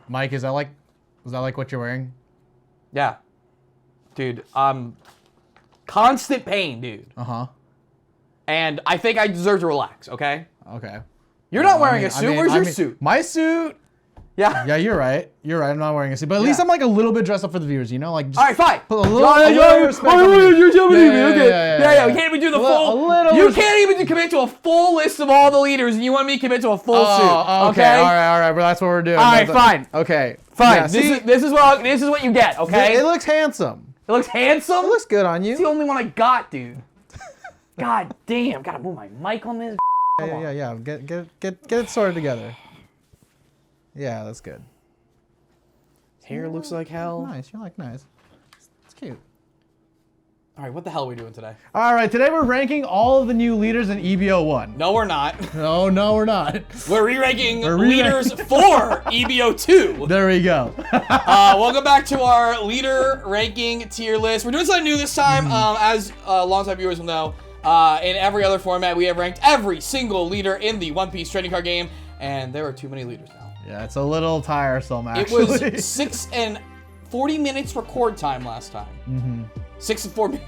Mike, is that like what you're wearing? Yeah. Dude, constant pain, dude. Uh-huh. And I think I deserve to relax, okay? Okay. You're not wearing a suit. Where's your suit? My suit. Yeah. Yeah, you're right. You're right. I'm not wearing a suit, but at least I'm like a little bit dressed up for the viewers, you know? Like, just all right, fine. Put a little respect on me. Yeah. We can't even do the full. You can't even commit to a full list of all the leaders, and you want me to commit to a full suit. Okay. All right. Well, that's what we're doing. All right, fine. Okay. Fine. Yeah, this is what you get. Okay. It looks handsome. It looks handsome. It looks good on you. It's the only one I got, dude. God damn. Gotta move my mic on this. Yeah. Get it sorted together. Yeah, that's good. Hair looks like hell. Nice. You're like nice. It's cute. All right, what the hell are we doing today? All right, today we're ranking all of the new leaders in EB01. No, we're not. No, we're not. We're re-ranking leaders for EB02. There we go. Welcome back to our leader ranking tier list. We're doing something new this time. As longtime viewers will know, in every other format, we have ranked every single leader in the One Piece trading card game, and there are too many leaders now. Yeah, it's a little tiresome, actually. It was 6 and 40 minutes record time last time. 40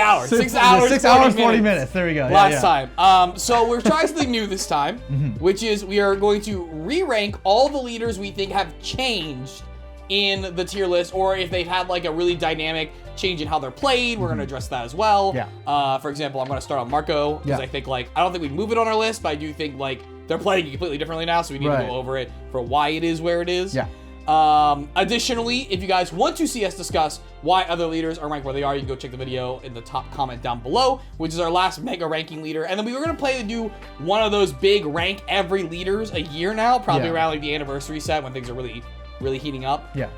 hours. 6 hours. 6 hours, 40 minutes. There we go. Last time. So we're trying something new this time, which is we are going to re-rank all the leaders we think have changed in the tier list, or if they've had like a really dynamic change in how they're played. We're going to address that as well. Yeah. For example, I'm going to start on Marco, because I think I don't think we'd move it on our list, but I do think they're playing completely differently now, so we need to go over it for why it is where it is. Yeah. Additionally, if you guys want to see us discuss why other leaders are ranked where they are, you can go check the video in the top comment down below, which is our last mega ranking leader. And then we were going to do one of those big rank every leaders a year now, probably around like the anniversary set when things are really heating up. Yeah.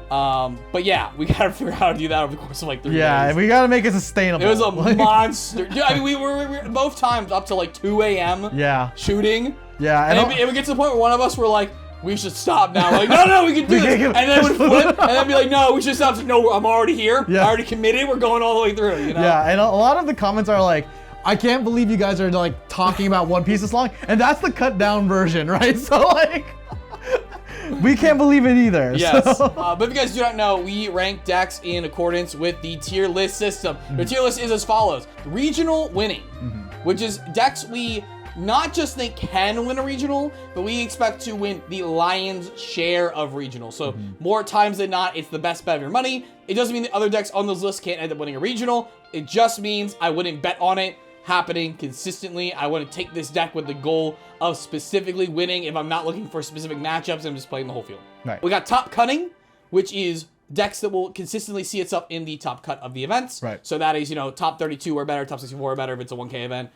But yeah, we got to figure out how to do that over the course of like 3 days. Yeah, we got to make it sustainable. It was a monster. Dude, I mean, we were both times up to like 2 a.m. shooting. Yeah. And it would get to the point where one of us were like, we should stop now. We're like, no, we can do this. And then we'd flip, and then be like, no, we should stop. No, I'm already here. I already committed. We're going all the way through, you know? Yeah, and a lot of the comments are like, I can't believe you guys are like talking about One Piece this long. And that's the cut down version, right? So like, we can't believe it either. Yes. So. But if you guys do not know, we rank decks in accordance with the tier list system. The tier list is as follows. Regional winning, which is decks we not just think can win a regional, but we expect to win the lion's share of regional. So more times than not, it's the best bet of your money. It doesn't mean the other decks on those lists can't end up winning a regional. It just means I wouldn't bet on it happening consistently. I wouldn't take this deck with the goal of specifically winning if I'm not looking for specific matchups. I'm just playing the whole field. Right. We got Top Cutting, which is decks that will consistently see itself in the top cut of the events. Right. So that is, top 32 or better, top 64 or better if it's a 1K event.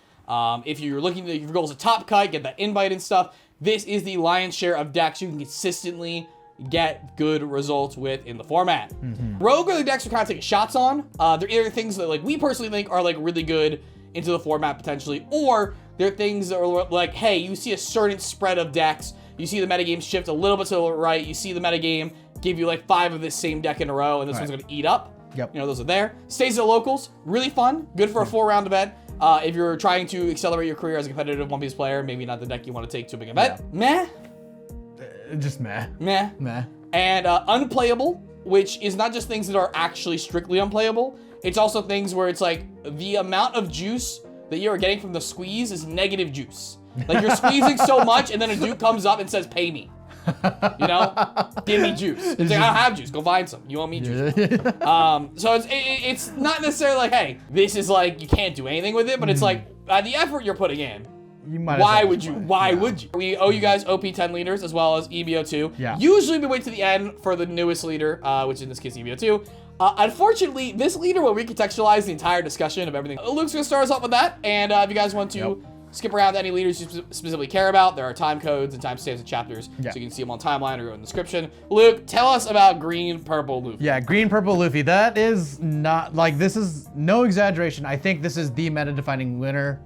If you're looking to, if your goal is a top cut, get that invite and stuff, this is the lion's share of decks you can consistently get good results with in the format. Rogue are the decks we're kind of taking shots on. They're either things that we personally think are really good into the format potentially, or they're things that are like, hey, you see a certain spread of decks, you see the metagame shift a little bit to the right, you see the metagame give you 5 of this same deck in a row, and this one's going to eat up. Yep. Those are there. Stays at locals, really fun, good for a 4-round event. If you're trying to accelerate your career as a competitive One Piece player, maybe not the deck you want to take to a big event. Meh. Just meh. Meh. Meh. And unplayable, which is not just things that are actually strictly unplayable. It's also things where it's the amount of juice that you are getting from the squeeze is negative juice. You're squeezing so much, and then a dude comes up and says, pay me. Give me juice. It's I don't have juice. Go find some. You want me juice? So it's not necessarily hey, this is you can't do anything with it, but it's the effort you're putting in. You might. Why would you? Why would you? We owe you guys OP10 leaders as well as EB02. Yeah. Usually we wait to the end for the newest leader, which in this case EB02. Unfortunately, this leader will recontextualize the entire discussion of everything. Luke's gonna start us off with that, and if you guys want to skip around to any leaders you specifically care about, there are time codes and timestamps and chapters, so you can see them on timeline or go in the description. Luke, tell us about Green Purple Luffy. Yeah, Green Purple Luffy. That is not this is no exaggeration. I think this is the meta-defining leader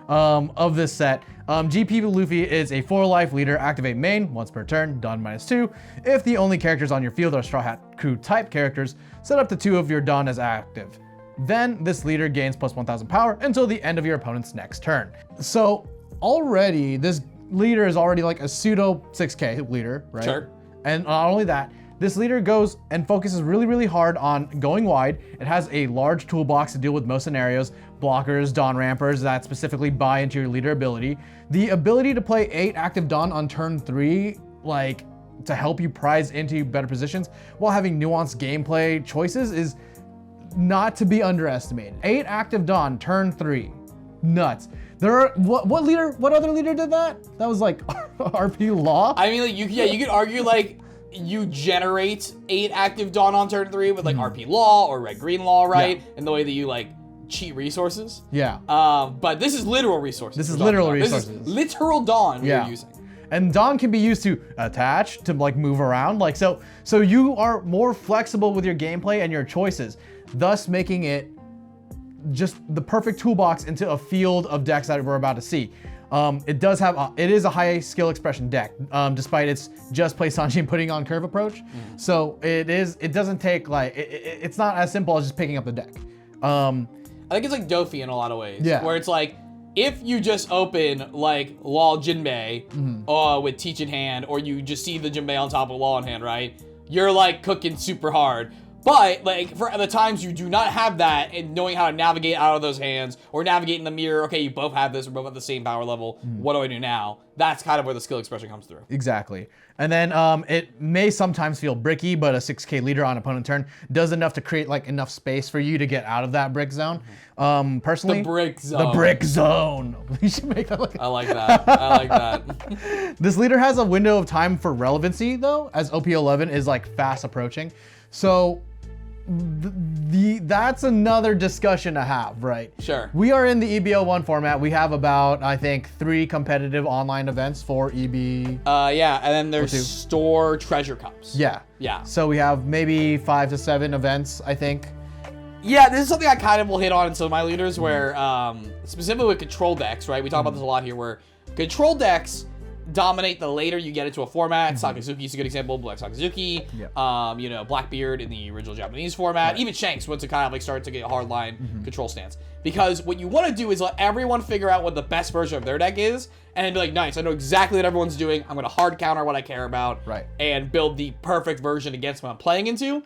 of this set. GP Luffy is a 4-life leader. Activate main once per turn. Dawn -2. If the only characters on your field are Straw Hat Crew type characters, set up to 2 of your Dawn as active. Then this leader gains plus 1,000 power until the end of your opponent's next turn. So already this leader is already like a pseudo 6K leader, right? Sure. And not only that, this leader goes and focuses really, really hard on going wide. It has a large toolbox to deal with most scenarios, blockers, Dawn rampers that specifically buy into your leader ability. The ability to play 8 active Dawn on turn 3, like to help you prize into better positions while having nuanced gameplay choices is not to be underestimated. 8 active Dawn, turn 3. Nuts. There are, what other leader did that? That was like RP Law? I mean, like, you could argue, like, you generate 8 active Dawn on turn 3 with, like, RP Law or Red-Green Law, right? Yeah. And the way that you, like, cheat resources. Yeah. But this is literal resources. This is literal resources. This is literal Dawn we're using. And Dawn can be used to attach, to like move around. Like so you are more flexible with your gameplay and your choices, thus making it just the perfect toolbox into a field of decks that we're about to see. It is a high skill expression deck, despite its just play Sanji and putting on curve approach. So it doesn't take like, it's not as simple as just picking up the deck. I think it's like Doffy in a lot of ways. Yeah. Where it's like, if you just open like Law Jinbei with Teach in hand, or you just see the Jinbei on top of Law in hand, right? You're like cooking super hard. But like for the times you do not have that and knowing how to navigate out of those hands or navigate in the mirror, okay, you both have this, we're both at the same power level. What do I do now? That's kind of where the skill expression comes through. Exactly. And then it may sometimes feel bricky, but a 6K leader on opponent turn does enough to create like enough space for you to get out of that brick zone. Personally, The brick zone. The brick zone. We should make that like I like that. I like that. This leader has a window of time for relevancy though, as OP11 is like fast approaching. So that's another discussion to have, right? Sure. We are in the EB01 format. We have about, I think, 3 competitive online events for EB. Yeah, and then there's 02. store treasure cups. Yeah. Yeah. So we have maybe 5 to 7 events, I think. Yeah, this is something I kind of will hit on in some of my leaders where, specifically with control decks, right? We talk about this a lot here where control decks dominate the later you get into a format. Sakazuki is a good example. Black Sakazuki, you know, Blackbeard in the original Japanese format. Even Shanks once it kind of like started to get a hard line control stance. Because what you want to do is let everyone figure out what the best version of their deck is and then be like, nice, I know exactly what everyone's doing. I'm going to hard counter what I care about and build the perfect version against what I'm playing into.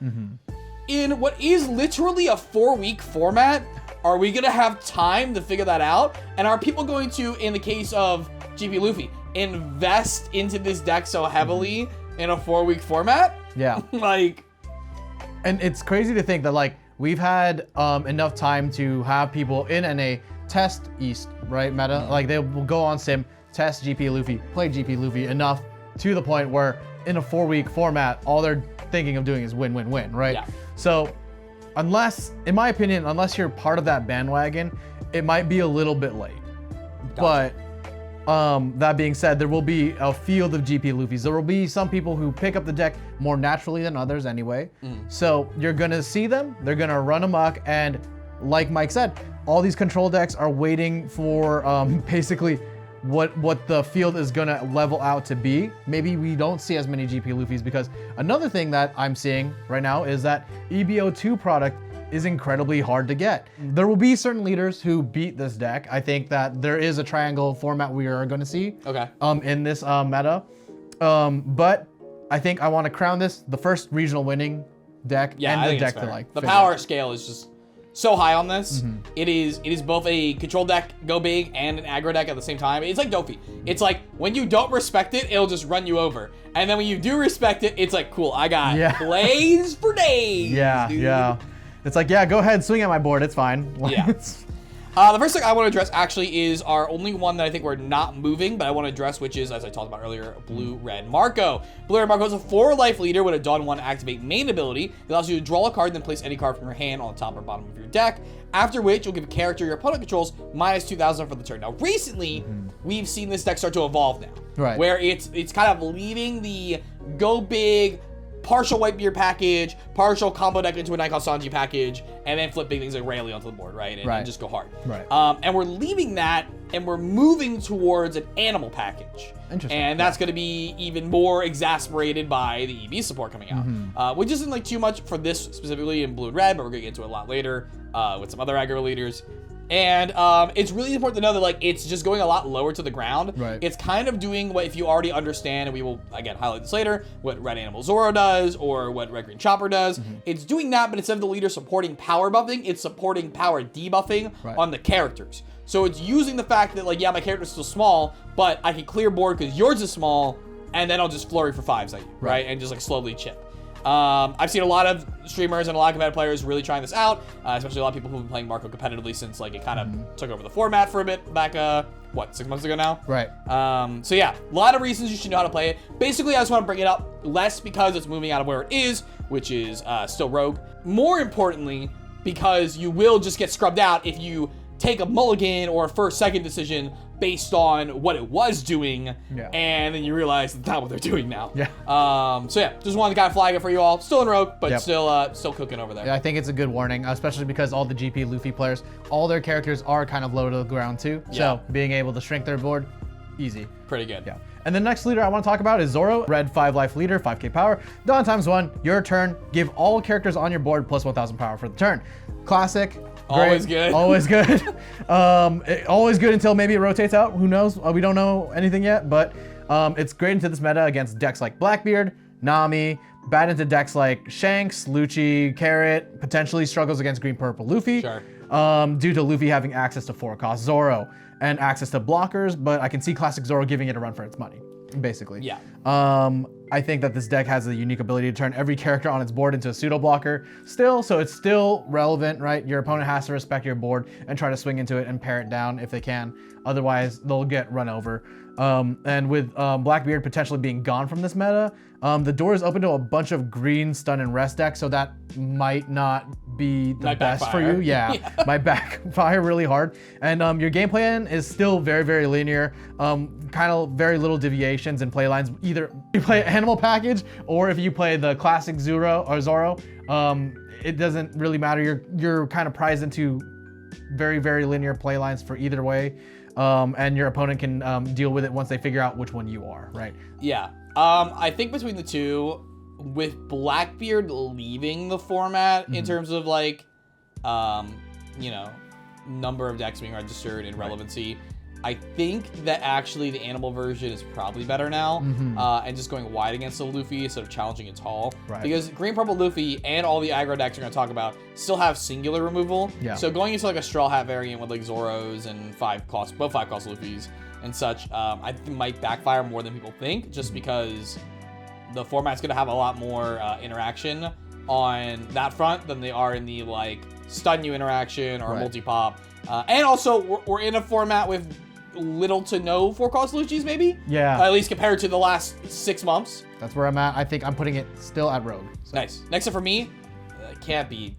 In what is literally a 4-week format, are we going to have time to figure that out? And are people going to, in the case of GP Luffy, invest into this deck so heavily in a 4-week format? Yeah. Like, and it's crazy to think that like we've had enough time to have people in NA test East, right, meta? Like they will go on sim, test GP Luffy, play GP Luffy enough to the point where in a 4-week format, all they're thinking of doing is win, win, win, right? Yeah. So unless, in my opinion, unless you're part of that bandwagon, it might be a little bit late. Gotcha. But that being said, there will be a field of GP Luffys. There will be some people who pick up the deck more naturally than others anyway. So you're gonna see them, they're gonna run amok, and like Mike said, all these control decks are waiting for basically what the field is gonna level out to be. Maybe we don't see as many GP Luffys because another thing that I'm seeing right now is that EB02 product is incredibly hard to get. There will be certain leaders who beat this deck. I think that there is a triangle format we are going to see in this meta. But I think I want to crown this the first regional winning deck and the deck to like the power scale is just so high on this. It is both a control deck go big and an aggro deck at the same time. It's like Doffy. It's like when you don't respect it, it'll just run you over. And then when you do respect it, it's like, cool, I got plays for days. Yeah. It's like, yeah, go ahead, swing at my board, it's fine. Yeah. The first thing I want to address actually is our only one that I think we're not moving, but I want to address, which is, as I talked about earlier, Blue-Red Marco. Blue-Red Marco is a 4-life leader with a Dawn 1 activate main ability. It allows you to draw a card, then place any card from your hand on the top or bottom of your deck, after which you'll give a character your opponent controls minus 2,000 for the turn. Now, recently, we've seen this deck start to evolve now, where it's kind of leaving the go big, partial Whitebeard package, partial combo deck into a Nikon Sanji package, and then flipping things like Rayleigh onto the board, right? And just go hard. And we're leaving that, and we're moving towards an animal package. Interesting. And that's going to be even more exasperated by the EB support coming out, which isn't like too much for this specifically in Blue and Red, but we're going to get into it a lot later with some other aggro leaders. And it's really important to know that like it's just going a lot lower to the ground. Right. It's kind of doing what, if you already understand, and we will again highlight this later, what Red Animal Zoro does or what Red Green Chopper does. It's doing that, but instead of the leader supporting power buffing, it's supporting power debuffing on the characters. So it's using the fact that like, yeah, my character's still small, but I can clear board because yours is small, and then I'll just flurry for 5s at you, right? And just like slowly chip. I've seen a lot of streamers and a lot of competitive players really trying this out, especially a lot of people who've been playing Marco competitively since like it kind of took over the format for a bit back, 6 months ago now? Right. So yeah, a lot of reasons you should know how to play it. Basically, I just want to bring it up less because it's moving out of where it is, which is still Rogue. More importantly, because you will just get scrubbed out if you take a mulligan or a first-second decision based on what it was doing, and then you realize that's not what they're doing now. So yeah, just wanted to kind of flag it for you all. Still in Rogue, but still cooking over there. Yeah, I think it's a good warning, especially because all the GP Luffy players, all their characters are kind of low to the ground too. So being able to shrink their board, easy. Pretty good. Yeah. And the next leader I want to talk about is Zoro, red 5 life leader, 5k power. Dawn ×1, your turn. Give all characters on your board plus 1000 power for the turn. Classic. Always good. Always good. Always good until maybe it rotates out. Who knows? We don't know anything yet, but it's great into this meta against decks like Blackbeard, Nami, bad into decks like Shanks, Lucci, Carrot, potentially struggles against green-purple Luffy. Sure. Due to Luffy having access to 4-cost Zoro and access to blockers, but I can see classic Zoro giving it a run for its money, basically. Yeah. I think that this deck has the unique ability to turn every character on its board into a pseudo blocker still, so it's still relevant, right? Your opponent has to respect your board and try to swing into it and pare it down if they can. Otherwise, they'll get run over. And with Blackbeard potentially being gone from this meta, the door is open to a bunch of green stun and rest decks, so that might not be the best for you. Yeah, might backfire really hard. And your game plan is still very, very linear. Kind of very little deviations in play lines. Either you play Animal Package, or if you play the classic Zoro, it doesn't really matter. You're kind of prized into very, very linear play lines for either way. And your opponent can deal with it once they figure out which one you are, right? Yeah. I think between the two, with Blackbeard leaving the format in terms of like, number of decks being registered and relevancy, I think that actually the animal version is probably better now, and just going wide against the Luffy instead of challenging it tall. Right. Because green-purple Luffy and all the aggro decks you're going to talk about still have singular removal. Yeah. So going into like a Straw Hat variant with like Zoros and both 5-cost Luffys and such, I think might backfire more than people think, just because the format's going to have a lot more interaction on that front than they are in the like stun you interaction or multi-pop. And also we're in a format with little to no 4-cost Luccis, maybe? Yeah. At least compared to the last 6 months. That's where I'm at. I think I'm putting it still at Rogue. So. Nice. Next up for me, can't be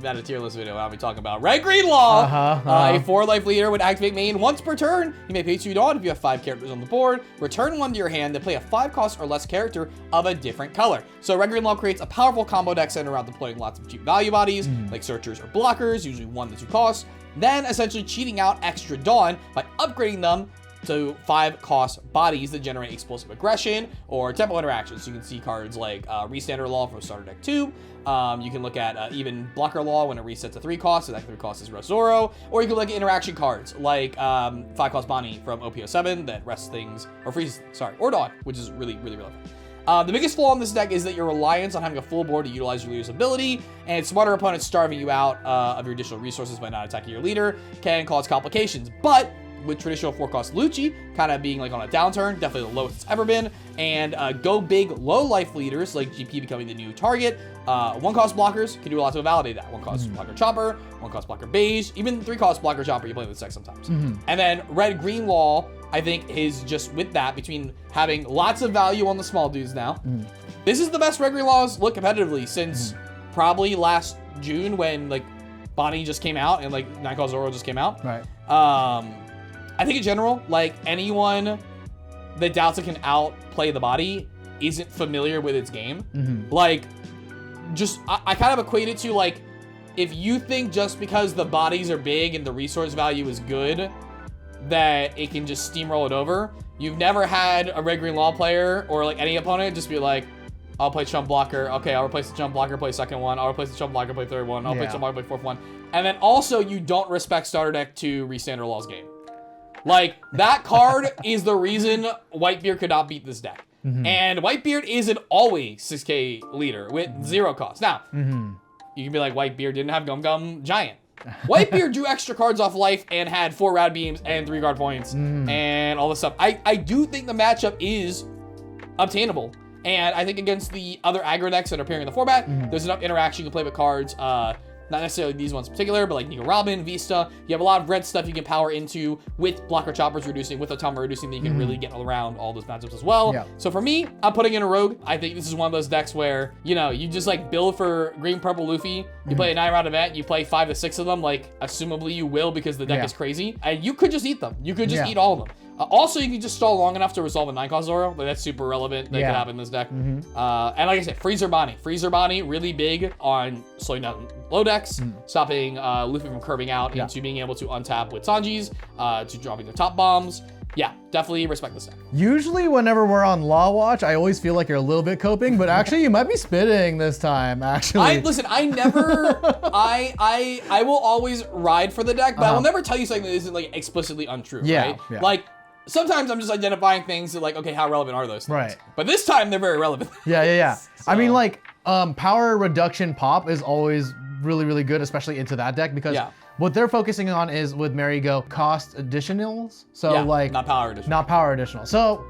at a tier list video. I'll be talking about Red Green Law. A 4-life leader would activate main once per turn. You may pay 2 Dawn if you have 5 characters on the board. Return 1 to your hand, then play a 5-cost or less character of a different color. So Red Green Law creates a powerful combo deck centered around deploying lots of cheap value bodies, like searchers or blockers, usually 1 to 2 costs. Then essentially cheating out extra Dawn by upgrading them to 5-cost bodies that generate explosive aggression or tempo interactions. So you can see cards like Restander Law from Starter Deck 2. You can look at even Blocker Law when it resets to 3 costs, so that 3 costs is Zoro. Or you can look at interaction cards like 5-cost Bonney from OP07 that rests things, or Dawn, which is really, really relevant. The biggest flaw in this deck is that your reliance on having a full board to utilize your leader's ability, and smarter opponents starving you out of your additional resources by not attacking your leader can cause complications. But with traditional 4-cost Lucci kind of being like on a downturn, definitely the lowest it's ever been, and go big low life leaders like GP becoming the new target, 1-cost blockers can do a lot to validate that. 1-cost blocker Chopper, 1-cost blocker Beige, even 3-cost blocker Chopper you play with this deck sometimes. And then Red Green Law, I think, is just with that, between having lots of value on the small dudes now. This is the best Red Green Laws look competitively since probably last June when like Bonney just came out and like 9-cost Zoro just came out. Right. I think in general, like anyone that doubts it can outplay the body isn't familiar with its game. Like, just I kind of equate it to like, if you think just because the bodies are big and the resource value is good that it can just steamroll it over, you've never had a Red Green Law player or like any opponent just be like, I'll play Chump Blocker. Okay, I'll replace the Chump Blocker, play second one. I'll replace the Chump Blocker, play third one. I'll play Chump Blocker, play fourth one. And then also, you don't respect starter deck to restand Law's game. Like, that card is the reason Whitebeard could not beat this deck. And Whitebeard is an always 6k leader with 0 cost. Now, you can be like, Whitebeard didn't have Gum Gum Giant. Whitebeard drew extra cards off life and had 4 Rad Beams and 3 guard points and all this stuff. I do think the matchup is obtainable. And I think against the other aggro decks that are appearing in the format, there's enough interaction you can play with cards. Not necessarily these ones in particular, but like Nico Robin, Vista. You have a lot of red stuff you can power into with Blocker Choppers reducing, with Otama reducing, that you can really get around all those matchups as well. Yeah. So for me, I'm putting in a Rogue. I think this is one of those decks where, you know, you just like build for green, purple Luffy. You play a 9-round event, you play 5 to 6 of them, like assumably you will because the deck is crazy. And you could just eat them. You could just eat all of them. Also, you can just stall long enough to resolve a 9-cost Zoro. Like, that's super relevant. That could happen in this deck. And like I said, Freezer Bonney. Freezer Bonney, really big on slowing down low decks, stopping Luffy from curving out into being able to untap with Sanjis, to dropping their top bombs. Yeah, definitely respect this deck. Usually whenever we're on Law Watch, I always feel like you're a little bit coping, but actually you might be spitting this time, actually. Listen, I never, I will always ride for the deck, but I will never tell you something that isn't like explicitly untrue, right? Yeah. Like, sometimes I'm just identifying things that like, okay, how relevant are those things? Right. But this time they're very relevant. Yeah. So. I mean, like, power reduction pop is always really, really good, especially into that deck, because what they're focusing on is with Merry-Go cost additionals. So like, not power additional. Not power additional. So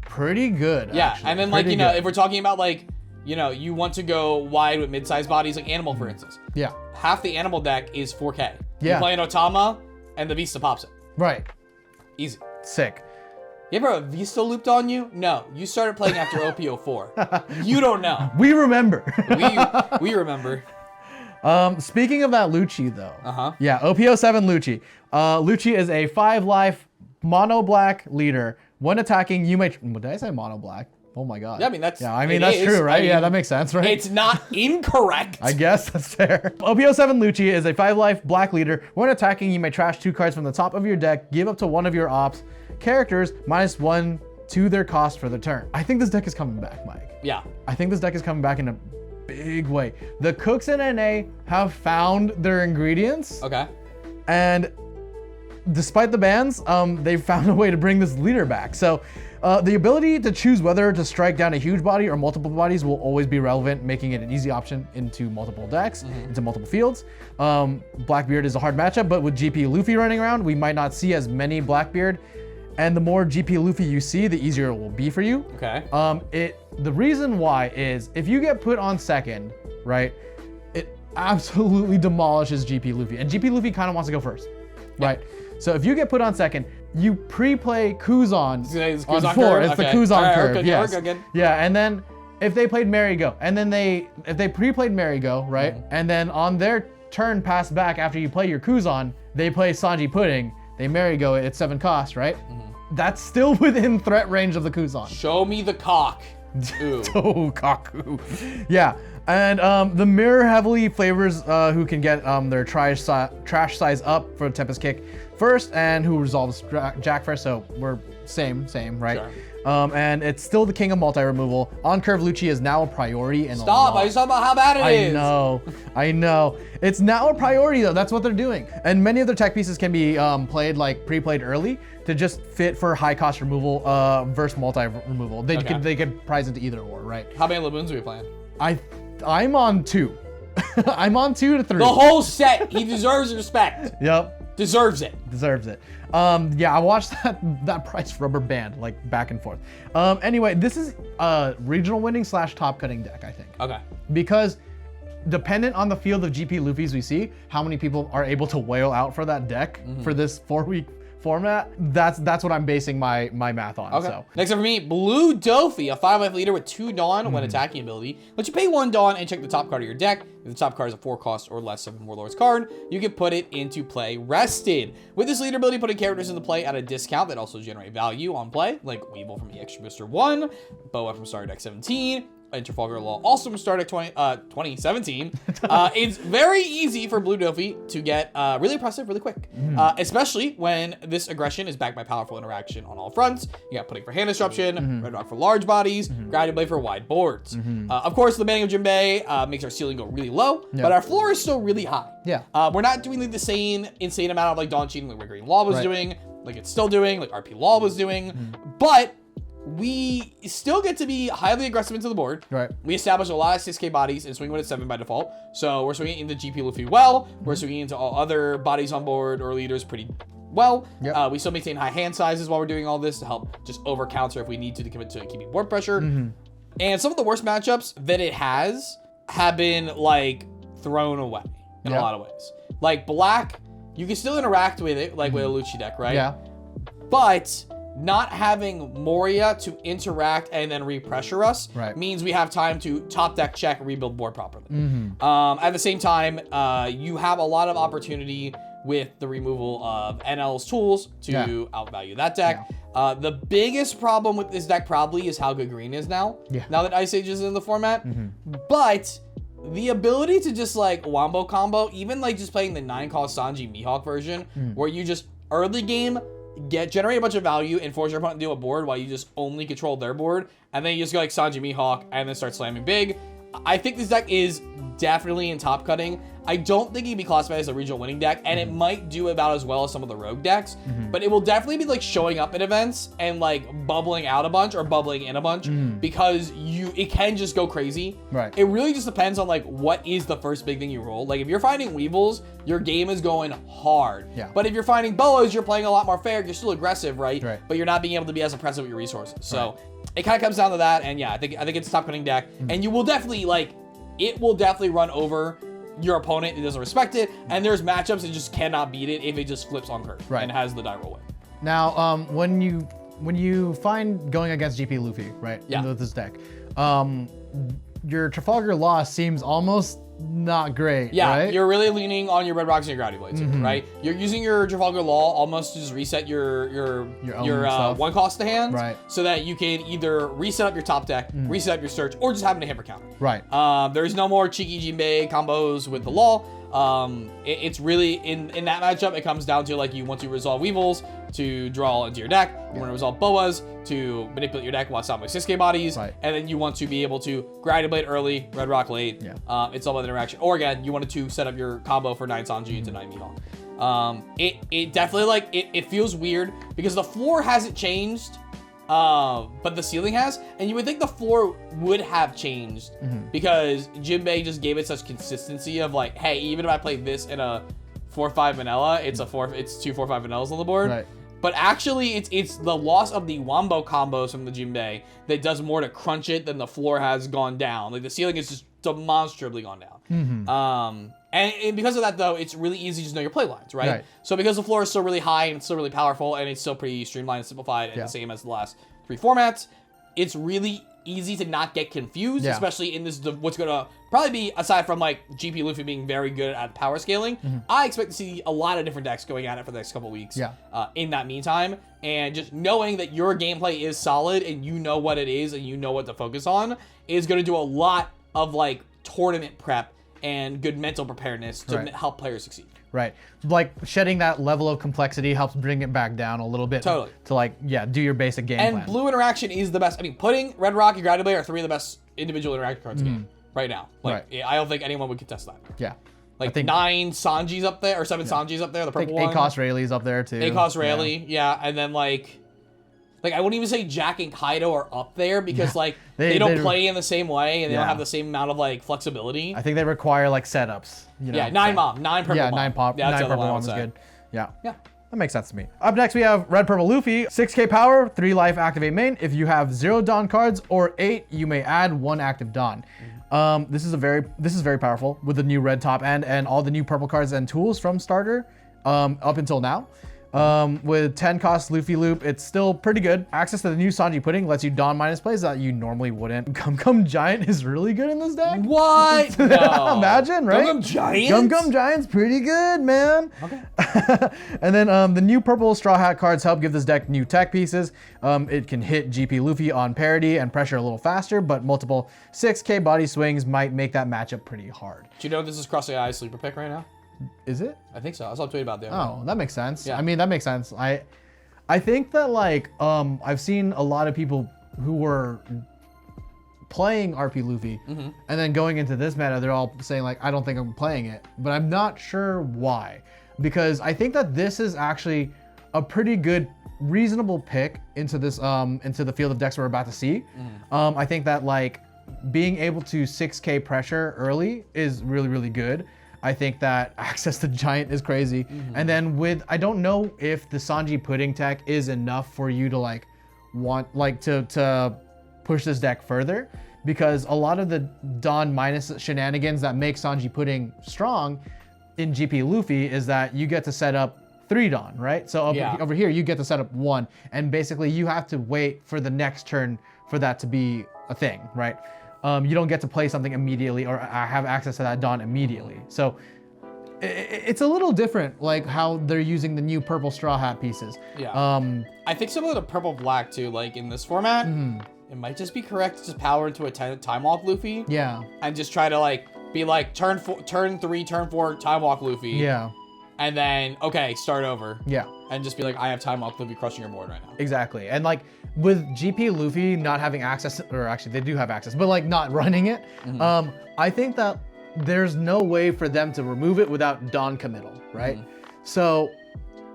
pretty good. Yeah, actually. and then like, you know, if we're talking about like, you know, you want to go wide with mid-sized bodies, like Animal, for instance. Yeah. Half the Animal deck is 4K. Yeah. You play an Otama, and the Vista pops it. Right. Easy. Sick. You ever have a Vista looped on you? No. You started playing after OP04. You don't know. We remember. we remember. Speaking of that Lucci, though. Yeah, OP07 Lucci. Lucci is a 5-life mono black leader. When attacking, you may. Did I say mono black? Oh my god. Yeah, I mean that's. Yeah, I mean that's true, right? Yeah, that makes sense, right? It's not incorrect. I guess that's fair. OP07 Lucci is a 5-life black leader. When attacking, you may trash 2 cards from the top of your deck. Give up to one of your ops characters -1 to their cost for the turn. I think this deck is coming back, Mike. Yeah. I think this deck is coming back in a big way. The cooks in NA have found their ingredients. Okay. And despite the bans, they've found a way to bring this leader back. So the ability to choose whether to strike down a huge body or multiple bodies will always be relevant, making it an easy option into multiple decks, into multiple fields. Blackbeard is a hard matchup, but with GP Luffy running around, we might not see as many Blackbeard. And the more GP Luffy you see, the easier it will be for you. Okay. The reason why is if you get put on second, right, it absolutely demolishes GP Luffy. And GP Luffy kind of wants to go first, right? So if you get put on second, you pre-play Kuzan on 4. It's the Kuzan curve. Yes. Yeah, and then if they played Merry-Go, and then if they pre-played Merry-Go, right, and then on their turn pass back after you play your Kuzan, they play Sanji Pudding, they Merry-Go it at 7 cost, right? That's still within threat range of the Kuzan. Show me the cock. Ooh. Oh, Kaku. Yeah, and the mirror heavily flavors who can get their trash size up for Tempest Kick first, and who resolves Jack first, so we're same, right? Sure. And it's still the king of multi-removal. On-curve Lucci is now a priority. Stop, I just talking about how bad it is. I know. It's now a priority though, that's what they're doing. And many of their tech pieces can be played like pre-played early to just fit for high cost removal versus multi-removal. They could prize into either or, right? How many Laboons are we playing? I'm on 2. I'm on 2 to 3. The whole set, he deserves respect. Yep. Deserves it. Yeah, I watched that price rubber band like back and forth. Anyway, this is a regional winning / top cutting deck, I think. Okay. Because dependent on the field of GP Luffy's we see, how many people are able to whale out for that deck for this 4-week format, that's what I'm basing my math on. Okay. So. Next up for me, Blue Doffy, a 5-life leader with 2 Dawn when attacking ability. Let you pay 1 Dawn and check the top card of your deck. If the top card is a 4 cost or less of Warlord's card, you can put it into play rested. With this leader ability, putting characters into play at a discount that also generate value on play, like Weevil from EX Booster 1, Boa from Starter Deck 17, and Trafalgar Law also started 2017, it's very easy for Blue Doffy to get really impressive really quick, especially when this aggression is backed by powerful interaction on all fronts. You got putting for hand disruption, Red Rock for large bodies, Gravity Blade for wide boards. Of course, the banning of Jinbei makes our ceiling go really low, but our floor is still really high. Yeah. We're not doing like the same insane amount of like Dawn cheating like Green Law was doing, like it's still doing, like RP Law was doing, but we still get to be highly aggressive into the board. Right. We establish a lot of 6K bodies and swing with 7 by default. So we're swinging into GP Luffy well. We're swinging into all other bodies on board or leaders pretty well. Yep. We still maintain high hand sizes while we're doing all this to help just over counter if we need to commit to keeping board pressure. And some of the worst matchups that it has have been like thrown away in a lot of ways. Like black, you can still interact with it like with a Lucci deck, right? Yeah. But not having Moria to interact and then repressure us means we have time to top deck check, rebuild board properly. At the same time, you have a lot of opportunity with the removal of Enel's tools to outvalue that deck. The biggest problem with this deck probably is how good green is now. Now that Ice Age is in the format. But the ability to just like wombo combo, even like just playing the 9-cost Sanji Mihawk version, where you just early game generate a bunch of value and force your opponent to do a board while you just only control their board, and then you just go like Sanji Mihawk and then start slamming big. I think this deck is definitely in top cutting. I don't think it'd be classified as a regional winning deck, and it might do about as well as some of the rogue decks, but it will definitely be like showing up at events and like bubbling out a bunch or bubbling in a bunch because it can just go crazy. Right. It really just depends on like what is the first big thing you roll. Like if you're finding Weevils, your game is going hard. Yeah. But if you're finding Boas, you're playing a lot more fair. You're still aggressive, right? But you're not being able to be as impressive with your resources. So it kind of comes down to that, and yeah, I think it's a top cutting deck, and you will definitely like it will definitely run over your opponent that doesn't respect it, and there's matchups that just cannot beat it if it just flips on curve and has the die roll win. Now, when you find going against GP Luffy, right, with this deck, your Trafalgar Law seems almost not great. Right? You're really leaning on your Red Rocks and your Gravity Blades, right? You're using your Trafalgar Law almost to just reset your one cost to hand, so that you can either reset up your top deck, reset up your search, or just have a hammer counter. There's no more cheeky Jinbei combos with the Law. It's really in that matchup, it comes down to like you want to resolve Weevils to draw into your deck, you want to resolve Boas to manipulate your deck while stopping 6K bodies, and then you want to be able to Gravity Blade early, Red Rock late. It's all about interaction. Or again, you wanted to set up your combo for 9 Sanji into 9 Mihawk. It definitely like it feels weird because the floor hasn't changed. But the ceiling has, and you would think the floor would have changed because Jinbei just gave it such consistency of like, hey, even if I play this in a 4-5 vanilla, it's 2 4-5 vanillas on the board. But actually, it's the loss of the wombo combos from the Jinbei that does more to crunch it than the floor has gone down. Like the ceiling is just demonstrably gone down. And because of that, though, it's really easy to just know your play lines, right? So because the floor is still really high and it's still really powerful and it's still pretty streamlined and simplified and the same as the last 3 formats, it's really easy to not get confused, especially in this what's going to probably be, aside from like GP Luffy being very good at power scaling, I expect to see a lot of different decks going at it for the next couple weeks in that meantime. And just knowing that your gameplay is solid and you know what it is and you know what to focus on is going to do a lot of like tournament prep and good mental preparedness to help players succeed. Like shedding that level of complexity helps bring it back down a little bit. To like, do your basic game plan. And blue interaction is the best. I mean, putting Red Rock and Gravity Blade are 3 of the best individual interaction cards in the game right now. Like, I don't think anyone would contest that. Like, I think 9 Sanjis up there, or 7 Sanjis up there, the purple one. 8-cost Rayleigh's up there, too. 8-cost Rayleigh, and then, like I wouldn't even say Jack and Kaido are up there because, like, they don't play in the same way, and they don't have the same amount of, like, flexibility. I think they require, like, setups. You know, 9 mom, 9 purple mom. 9 pop. Yeah, 9 purple mom is good. Yeah. That makes sense to me. Up next, we have Red Purple Luffy. 6K power, 3 life, activate main. If you have 0 Dawn cards or 8, you may add 1 active Dawn. This is very powerful with the new red top end and all the new purple cards and tools from starter up until now. With 10 cost Luffy loop, it's still pretty good. Access to the new Sanji pudding lets you don minus plays that you normally wouldn't. Gum Gum Giant is really good in this deck. What? No. Imagine, right? Gum Gum Giant? Gum Gum Giant's pretty good, man. Okay. And then the new purple Straw Hat cards help give this deck new tech pieces. It can hit GP Luffy on parity and pressure a little faster, but multiple 6K body swings might make that matchup pretty hard. Do you know this is Cross AI sleeper pick right now? Is it? I think so. I saw a tweet about that. Oh, that makes sense. Yeah. I mean, that makes sense. I think that like I've seen a lot of people who were playing RP Luffy and then going into this meta, they're all saying like, I don't think I'm playing it, but I'm not sure why. Because I think that this is actually a pretty good, reasonable pick into this into the field of decks we're about to see. I think that like being able to 6K pressure early is really, really good. I think that access to Giant is crazy. And then with, I don't know if the Sanji pudding tech is enough for you to like to push this deck further, because a lot of the Dawn minus shenanigans that make Sanji pudding strong in GP Luffy is that you get to set up 3 Dawn, right? So over here, you get to set up 1, and basically you have to wait for the next turn for that to be a thing, right? You don't get to play something immediately or have access to that Dawn immediately. So it's a little different, like how they're using the new purple Straw Hat pieces. Yeah. I think similar to purple black too, like in this format, it might just be correct to just power into a time walk Luffy. Yeah. And just try to like be like turn 3, turn 4, time walk Luffy. Yeah. And then, okay, start over. Yeah. And just be like, I have time walk Luffy crushing your board right now. Exactly. And like with GP Luffy not having access, or actually they do have access, but like not running it, I think that there's no way for them to remove it without Dawn committal, right? So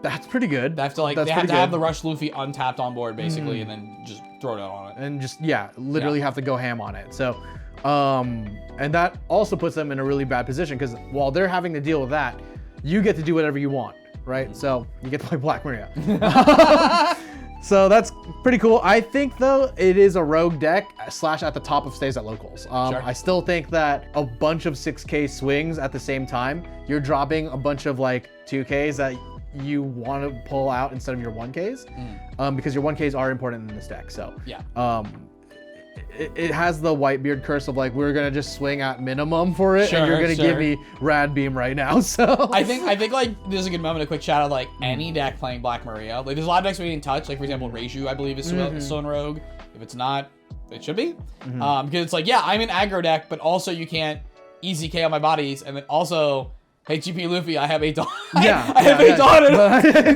that's pretty good. They have to like, they have to have the Rush Luffy untapped on board basically, and then just throw it out on it. And just, literally have to go ham on it. So, and that also puts them in a really bad position, because while they're having to deal with that, you get to do whatever you want, right? So you get to play Black Maria. So that's pretty cool. I think though, it is a rogue deck / at the top of stays at locals. I still think that a bunch of 6K swings at the same time, you're dropping a bunch of like 2Ks that you want to pull out instead of your 1Ks, because your 1Ks are important in this deck. So it has the Whitebeard curse of like, we're gonna just swing at minimum for it, and you're gonna give me Rad Beam right now. So I think like this is a good moment, a quick shout out, like any deck playing Black Maria. Like there's a lot of decks we didn't touch. Like for example, Reiju I believe is still in Rogue. If it's not, it should be. Because it's like, yeah, I'm an aggro deck, but also you can't easy KO my bodies, and then also, hey, GP Luffy, I have 8 Dawn. I have 8 Dawn.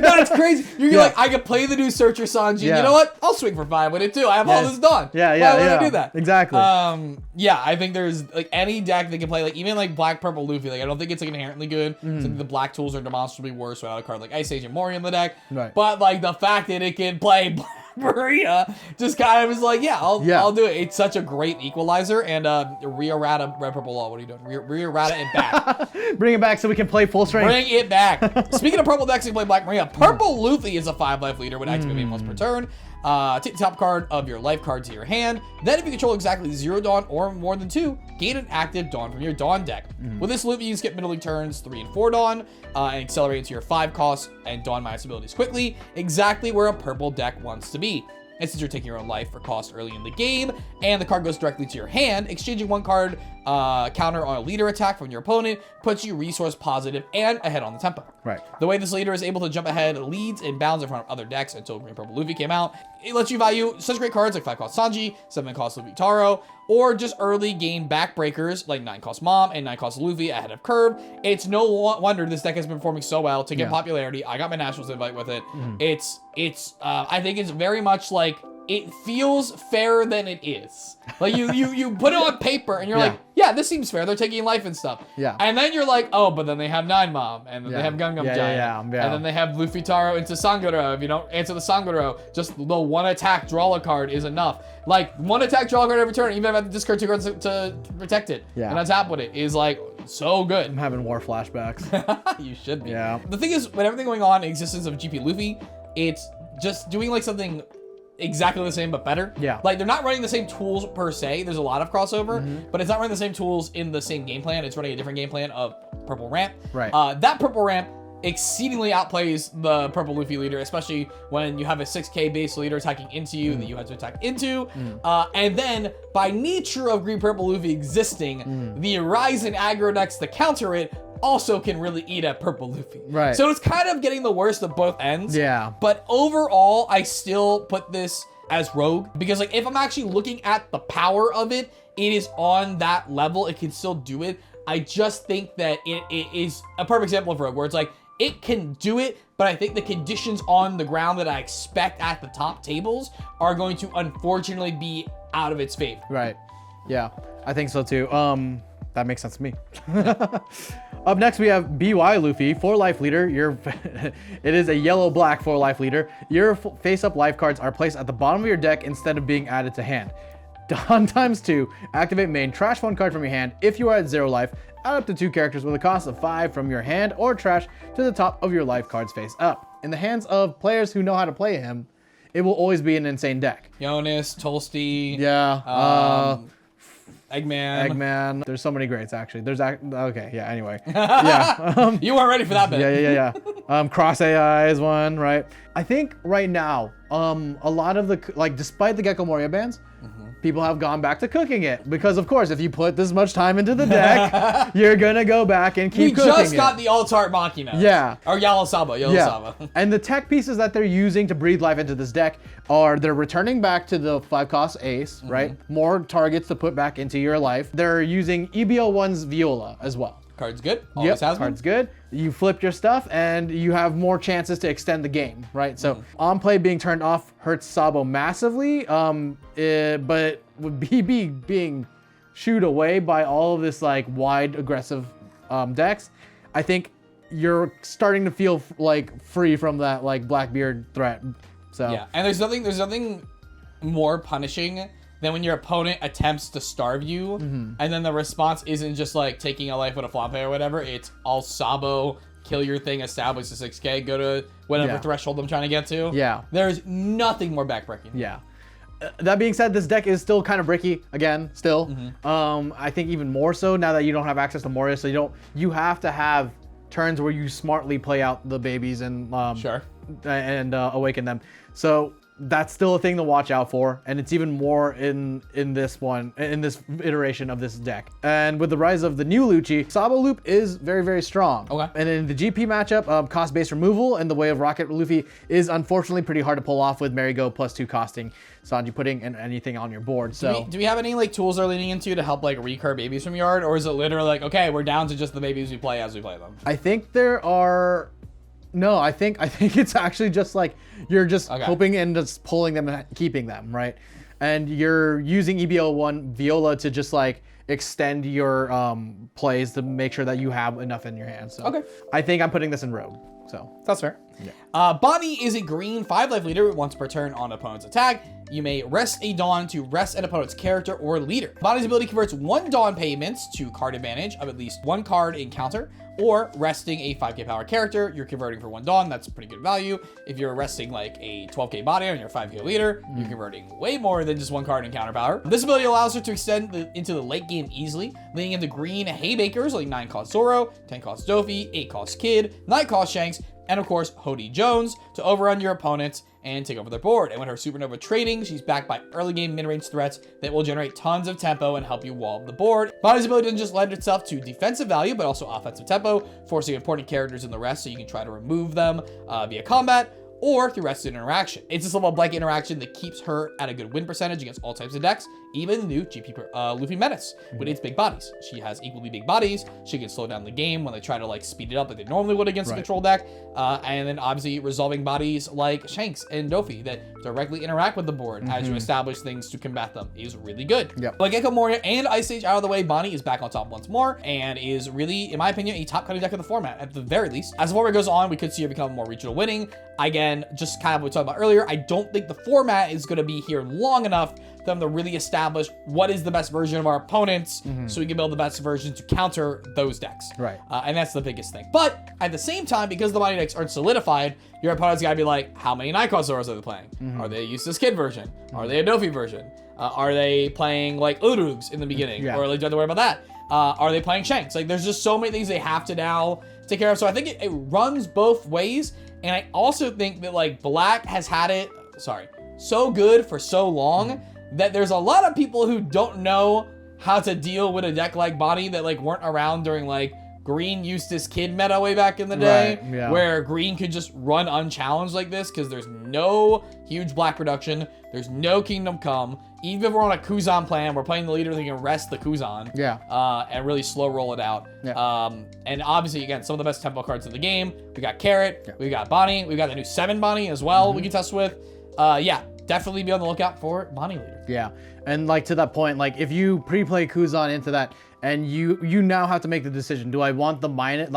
That's crazy. You're like, I could play the new Searcher Sanji. You know what? I'll swing for 5 with it too. I have all this Dawn. Why would I do that? Exactly. Yeah, I think there's like any deck that can play, like even like Black Purple Luffy. Like I don't think it's like inherently good. So the black tools are demonstrably worse without a card like Ice Agent Moria in the deck. Right. But like the fact that it can play Black Maria just kind of is like, I'll do it. It's such a great equalizer. And Rio Rata, Red Purple Law, what are you doing? Rio Rata it back. Bring it back so we can play full strength. Bring it back. Speaking of purple decks, you can play Black Maria. Purple Luffy is a 5-life leader with activating once per turn. Take the top card of your life card to your hand. Then if you control exactly 0 Dawn or more than 2, gain an active Dawn from your Dawn deck. With this Luffy, you can skip middle league turns 3 and 4 Dawn and accelerate into your 5 costs and Dawn minus abilities quickly, exactly where a purple deck wants to be. And since you're taking your own life for cost early in the game, and the card goes directly to your hand, exchanging 1 card counter on a leader attack from your opponent puts you resource positive and ahead on the tempo. Right. The way this leader is able to jump ahead leads and bounds in front of other decks until Green Purple Luffy came out. It lets you value such great cards like 5 cost Sanji, 7 cost Luffy Taro, or just early game backbreakers like 9 cost Mom and 9 cost Luffy ahead of curve. It's no wonder this deck has been performing so well to get popularity. I got my Nationals invite with it. I think it's very much like, it feels fairer than it is. Like you put it on paper and you're like, yeah, this seems fair. They're taking life and stuff. Yeah. And then you're like, oh, but then they have 9 Mom, and then they have Gum Gum Giant, and then they have Luffy Taro into Sangoro. If you don't answer the Sangoro, just the 1 attack draw a card is enough. Like 1 attack draw a card every turn, even if I have to discard 2 cards to protect it. Yeah. And on top with it is like so good. I'm having war flashbacks. You should be. Yeah. The thing is, with everything going on in the existence of GP Luffy, it's just doing like something exactly the same but better. Yeah. Like they're not running the same tools per se. There's a lot of crossover, but it's not running the same tools in the same game plan. It's running a different game plan of purple ramp. Right. That purple ramp exceedingly outplays the purple Luffy leader, especially when you have a 6k base leader attacking into you that you have to attack into. And then by nature of green purple Luffy existing, the Ryzen aggro decks to counter it also can really eat at purple Luffy. Right. So it's kind of getting the worst of both ends. Yeah. But overall, I still put this as rogue because like if I'm actually looking at the power of it, it is on that level. It can still do it. I just think that it is a perfect example of rogue where it's like, it can do it, but I think the conditions on the ground that I expect at the top tables are going to unfortunately be out of its favor. Right. Yeah, I think so too. That makes sense to me. Up next, we have BY Luffy, 4-life leader. It is a yellow-black 4-life leader. Your face-up life cards are placed at the bottom of your deck instead of being added to hand. Don ×2, activate main, trash 1 card from your hand. If you are at 0 life, add up to 2 characters with a cost of 5 from your hand or trash to the top of your life cards face up. In the hands of players who know how to play him, it will always be an insane deck. Jonas, Tolsty. Yeah. Eggman. There's so many greats actually. Okay, yeah, anyway. Yeah. You weren't ready for that bit. Yeah. Cross AI is one, right? I think right now, a lot of the, despite the Gecko Moria bans, people have gone back to cooking it because of course, if you put this much time into the deck, you're gonna go back and keep cooking it. We just got the Altart Machina. Yeah. Or Yalo-Saba. Yeah. And the tech pieces that they're using to breathe life into this deck they're returning back to the 5-cost ace, right? More targets to put back into your life. They're using EB01's Viola as well. Card's good. Always has been. Card's good. You flip your stuff and you have more chances to extend the game, right? So on play being turned off hurts Sabo massively, but with BB being shooed away by all of this like wide aggressive decks, I think you're starting to feel like free from that like Blackbeard threat. So yeah, and there's nothing more punishing than when your opponent attempts to starve you, and then the response isn't just like taking a life with a flop or whatever. It's all Sabo, kill your thing, establish a 6k, go to whatever threshold I'm trying to get to. Yeah. There's nothing more backbreaking. Yeah. That being said, this deck is still kind of bricky again, still. I think even more so now that you don't have access to Moria, so you have to have turns where you smartly play out the babies and awaken them. So that's still a thing to watch out for, and it's even more in this iteration of this deck. And with the rise of the new Lucci, Sabo Loop is very, very strong. Okay. And in the GP matchup, cost-based removal in the way of Rocket Luffy is unfortunately pretty hard to pull off with Merry-Go +2 costing Sanji putting anything on your board. So do we have any like tools they're leaning into to help like recur babies from yard, or is it literally like, okay, we're down to just the babies we play as we play them? I think there are. No, I think it's actually just like you're just hoping and just pulling them and keeping them, right? And you're using EB01 Viola to just like extend your plays to make sure that you have enough in your hand. So I think I'm putting this in Rogue. So that's fair. Yeah. Bonney is a green 5-life leader. Once per turn on opponent's attack, you may rest a Dawn to rest an opponent's character or leader. Bonney's ability converts 1 Dawn payments to card advantage of at least 1 card in counter, or resting a 5k power character. You're converting for 1 Dawn. That's pretty good value. If you're resting like a 12k body on your 5k leader, you're converting way more than just 1 card in counter power. This ability allows her to extend into the late game easily, leading into green Haybakers like 9-cost Zoro, 10-cost Doffy, 8-cost Kid, 9-cost Shanks, and of course, Hody Jones to overrun your opponents and take over their board. And with her Supernova trading, she's backed by early game mid-range threats that will generate tons of tempo and help you wall up the board. Bonney's ability doesn't just lend itself to defensive value, but also offensive tempo, forcing important characters in the rest so you can try to remove them via combat or through rested interaction. It's this level of blanket interaction that keeps her at a good win percentage against all types of decks, even the new GP Luffy Menace with its big bodies. She has equally big bodies. She can slow down the game when they try to like speed it up like they normally would against a control deck. And then obviously resolving bodies like Shanks and Doffy that directly interact with the board as you establish things to combat them is really good. Like Gecko Moria and Ice Age out of the way, Bonney is back on top once more and is really, in my opinion, a top cutting deck of the format at the very least. As the format goes on, we could see her become more regional winning. Again, just kind of what we talked about earlier, I don't think the format is going to be here long enough for them to really establish what is the best version of our opponents so we can build the best version to counter those decks. And that's the biggest thing. But at the same time, because the Bonney decks aren't solidified, your opponent's got to be like, how many Nightcall Zoros are they playing? Are they a Eustass Kid version? Are they a Doffy version? Are they playing like Urugs in the beginning? Or like, do you have to worry about that? Are they playing Shanks? Like, there's just so many things they have to now take care of. So I think it runs both ways. And I also think that, like, Black has had it, so good for so long that there's a lot of people who don't know how to deal with a deck like Bonney that, like, weren't around during, like, Green Eustass Kid meta way back in the day, where Green could just run unchallenged like this because there's no huge Black production, there's no Kingdom Come. Even if we're on a Kuzan plan, we're playing the leader that can rest the Kuzan, and really slow roll it out. And obviously, again, some of the best tempo cards in the game. We got Carrot, we got Bonney, we got the new 7 Bonney as well. We can test with. Definitely be on the lookout for Bonney leader. Yeah, and like to that point, like if you pre-play Kuzan into that, and you now have to make the decision: do I want the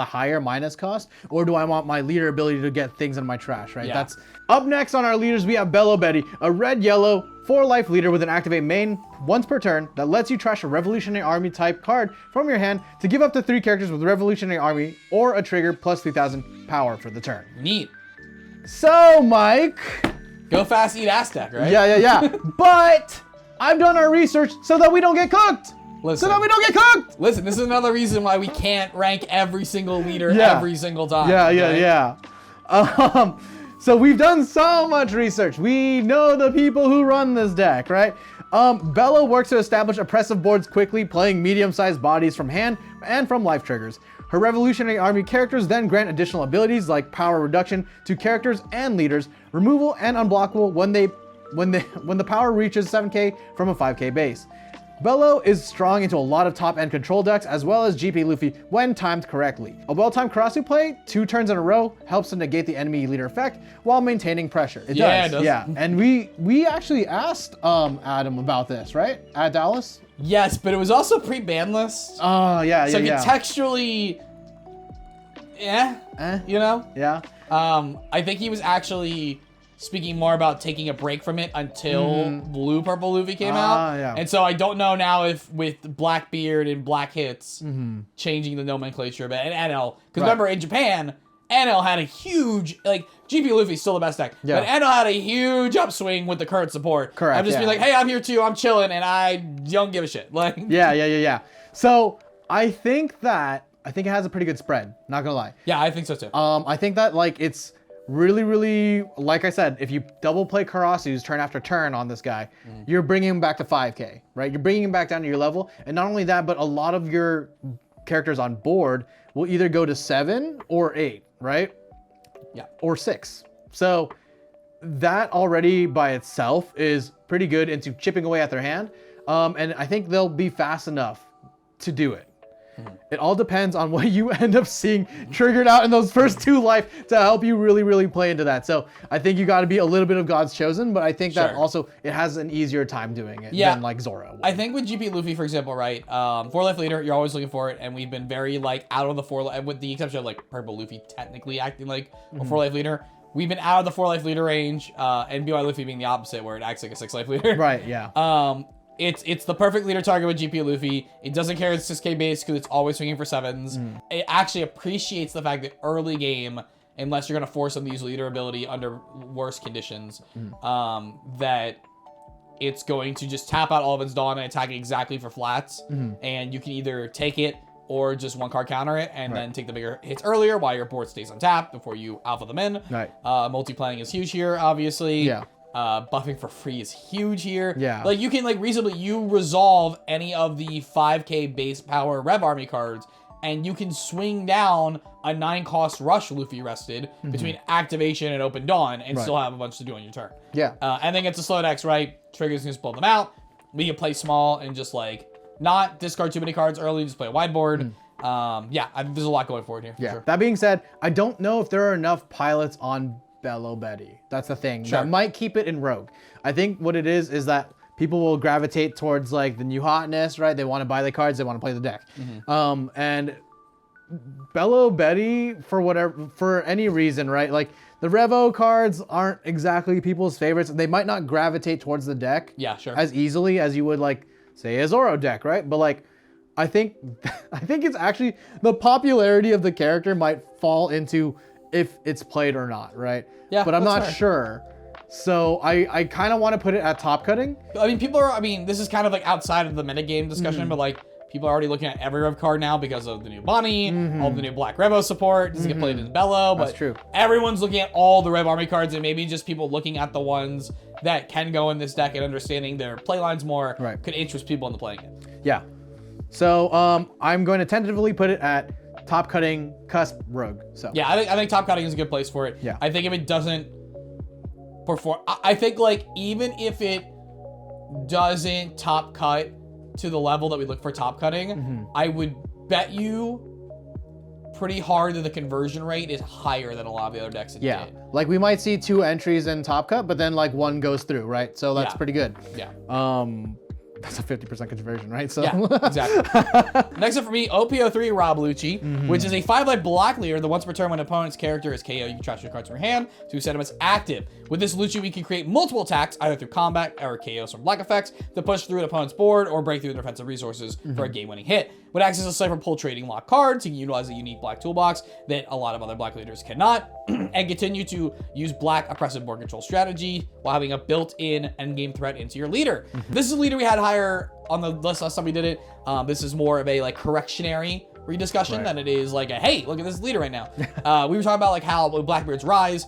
higher minus cost, or do I want my leader ability to get things in my trash? Right. That's up next on our leaders. We have Belo Betty, a red-yellow 4-life leader with an activate main once per turn that lets you trash a Revolutionary Army type card from your hand to give up to 3 characters with Revolutionary Army or a trigger plus 3,000 power for the turn. Neat. So, Mike. Go fast, eat ass deck, right? Yeah. But I've done our research so that we don't get cooked. Listen, this is another reason why we can't rank every single leader every single time. So we've done so much research. We know the people who run this deck, right? Belo works to establish oppressive boards quickly, playing medium-sized bodies from hand and from life triggers. Her Revolutionary Army characters then grant additional abilities like power reduction to characters and leaders, removal and unblockable when the power reaches 7k from a 5k base. Belo is strong into a lot of top-end control decks as well as GP Luffy when timed correctly. A well-timed Karasu play 2 turns in a row helps to negate the enemy leader effect while maintaining pressure. It does. Yeah, and we actually asked Adam about this, right? At Dallas? Yes, but it was also pre-ban list. Oh, so contextually, you know? Yeah. I think he was actually speaking more about taking a break from it until Blue Purple Luffy came out. And so I don't know now if with Blackbeard and Black Hits changing the nomenclature, but and Enel, because remember in Japan, Enel had a huge, like, GP Luffy's still the best deck, but Enel had a huge upswing with the current support. Correct. I'm just being like, hey, I'm here too, I'm chilling, and I don't give a shit. Like, So I think it has a pretty good spread, not gonna lie. Yeah, I think so too. I think that, like, it's really, like I said, if you double play Karasu's turn after turn on this guy, you're bringing him back to 5k, right? You're bringing him back down to your level. And not only that, but a lot of your characters on board will either go to 7 or 8, right? Yeah. Or 6. So that already by itself is pretty good into chipping away at their hand. And I think they'll be fast enough to do it. It all depends on what you end up seeing triggered out in those first 2 life to help you really play into that. So I think you got to be a little bit of God's chosen, but I think that also it has an easier time doing it than like Zoro. I think with GP Luffy, for example, right? 4-life leader, you're always looking for it, and we've been very like out of the 4-life, with the exception of like Purple Luffy technically acting like a 4-life leader. We've been out of the 4-life leader range, and BY Luffy being the opposite, where it acts like a 6-life leader. Right. Yeah. It's the perfect leader target with GP Luffy. It doesn't carry the 6k base because it's always swinging for 7s. It actually appreciates the fact that early game, unless you're going to force them to use leader ability under worse conditions, that it's going to just tap out all of its Dawn and attack exactly for flats. And you can either take it or just 1-card counter it and then take the bigger hits earlier while your board stays untapped before you alpha them in. Multi-playing is huge here, obviously. Yeah. Buffing for free is huge here. Yeah. Like, you can, like, reasonably, you resolve any of the 5k base power Rev Army cards, and you can swing down a 9-cost Rush Luffy rested between activation and Open Dawn and still have a bunch to do on your turn. Yeah. And then get to slow decks, right? Triggers can just pull them out. We can play small and just, like, not discard too many cards early, just play a wide board. Yeah, I think there's a lot going forward here. Yeah. That being said, I don't know if there are enough pilots on Belo Betty. That's the thing. That might keep it in Rogue. I think what it is that people will gravitate towards like the new hotness, right? They want to buy the cards, they want to play the deck. And Belo Betty, for any reason, right? Like the Revo cards aren't exactly people's favorites. They might not gravitate towards the deck as easily as you would like say a Zoro deck, right? But like I think it's actually the popularity of the character might fall into if it's played or not, right? Yeah, but I'm not sure. So I kind of want to put it at top cutting. I mean, this is kind of like outside of the metagame discussion, but like People are already looking at every Rev card now because of the new Bonney, all the new Black Revo support. Doesn't get played in Belo, but That's true. everyone's looking at all the Rev Army cards, and maybe just people looking at the ones that can go in this deck and understanding their play lines more could interest people into playing it. Yeah. So I'm going to tentatively put it at top cutting cusp rogue. So yeah, I think top cutting is a good place for it. Yeah. I think if it doesn't perform, I think like even if it doesn't top cut to the level that we look for top cutting, I would bet you pretty hard that the conversion rate is higher than a lot of the other decks. Yeah, like we might see 2 entries in top cut, but then like 1 goes through, right? So that's pretty good. Yeah. That's a 50% conversion, right? So yeah, exactly. Next up for me, OP03 Rob Lucci, which is a 5-life block leader. The once per turn when an opponent's character is KO, you can transfer your cards from your hand to set them as active. With this Lucci, we can create multiple attacks, either through combat or KOs from black effects, to push through an opponent's board or break through their defensive resources for a game-winning hit. When acts as a cipher pull trading lock cards, you can utilize a unique black toolbox that a lot of other black leaders cannot, and continue to use black oppressive board control strategy while having a built-in endgame threat into your leader. This is a leader we had higher on the list last time we did it. This is more of a like correctionary rediscussion than it is like a, hey, look at this leader right now. We were talking about like how Blackbeard's rise,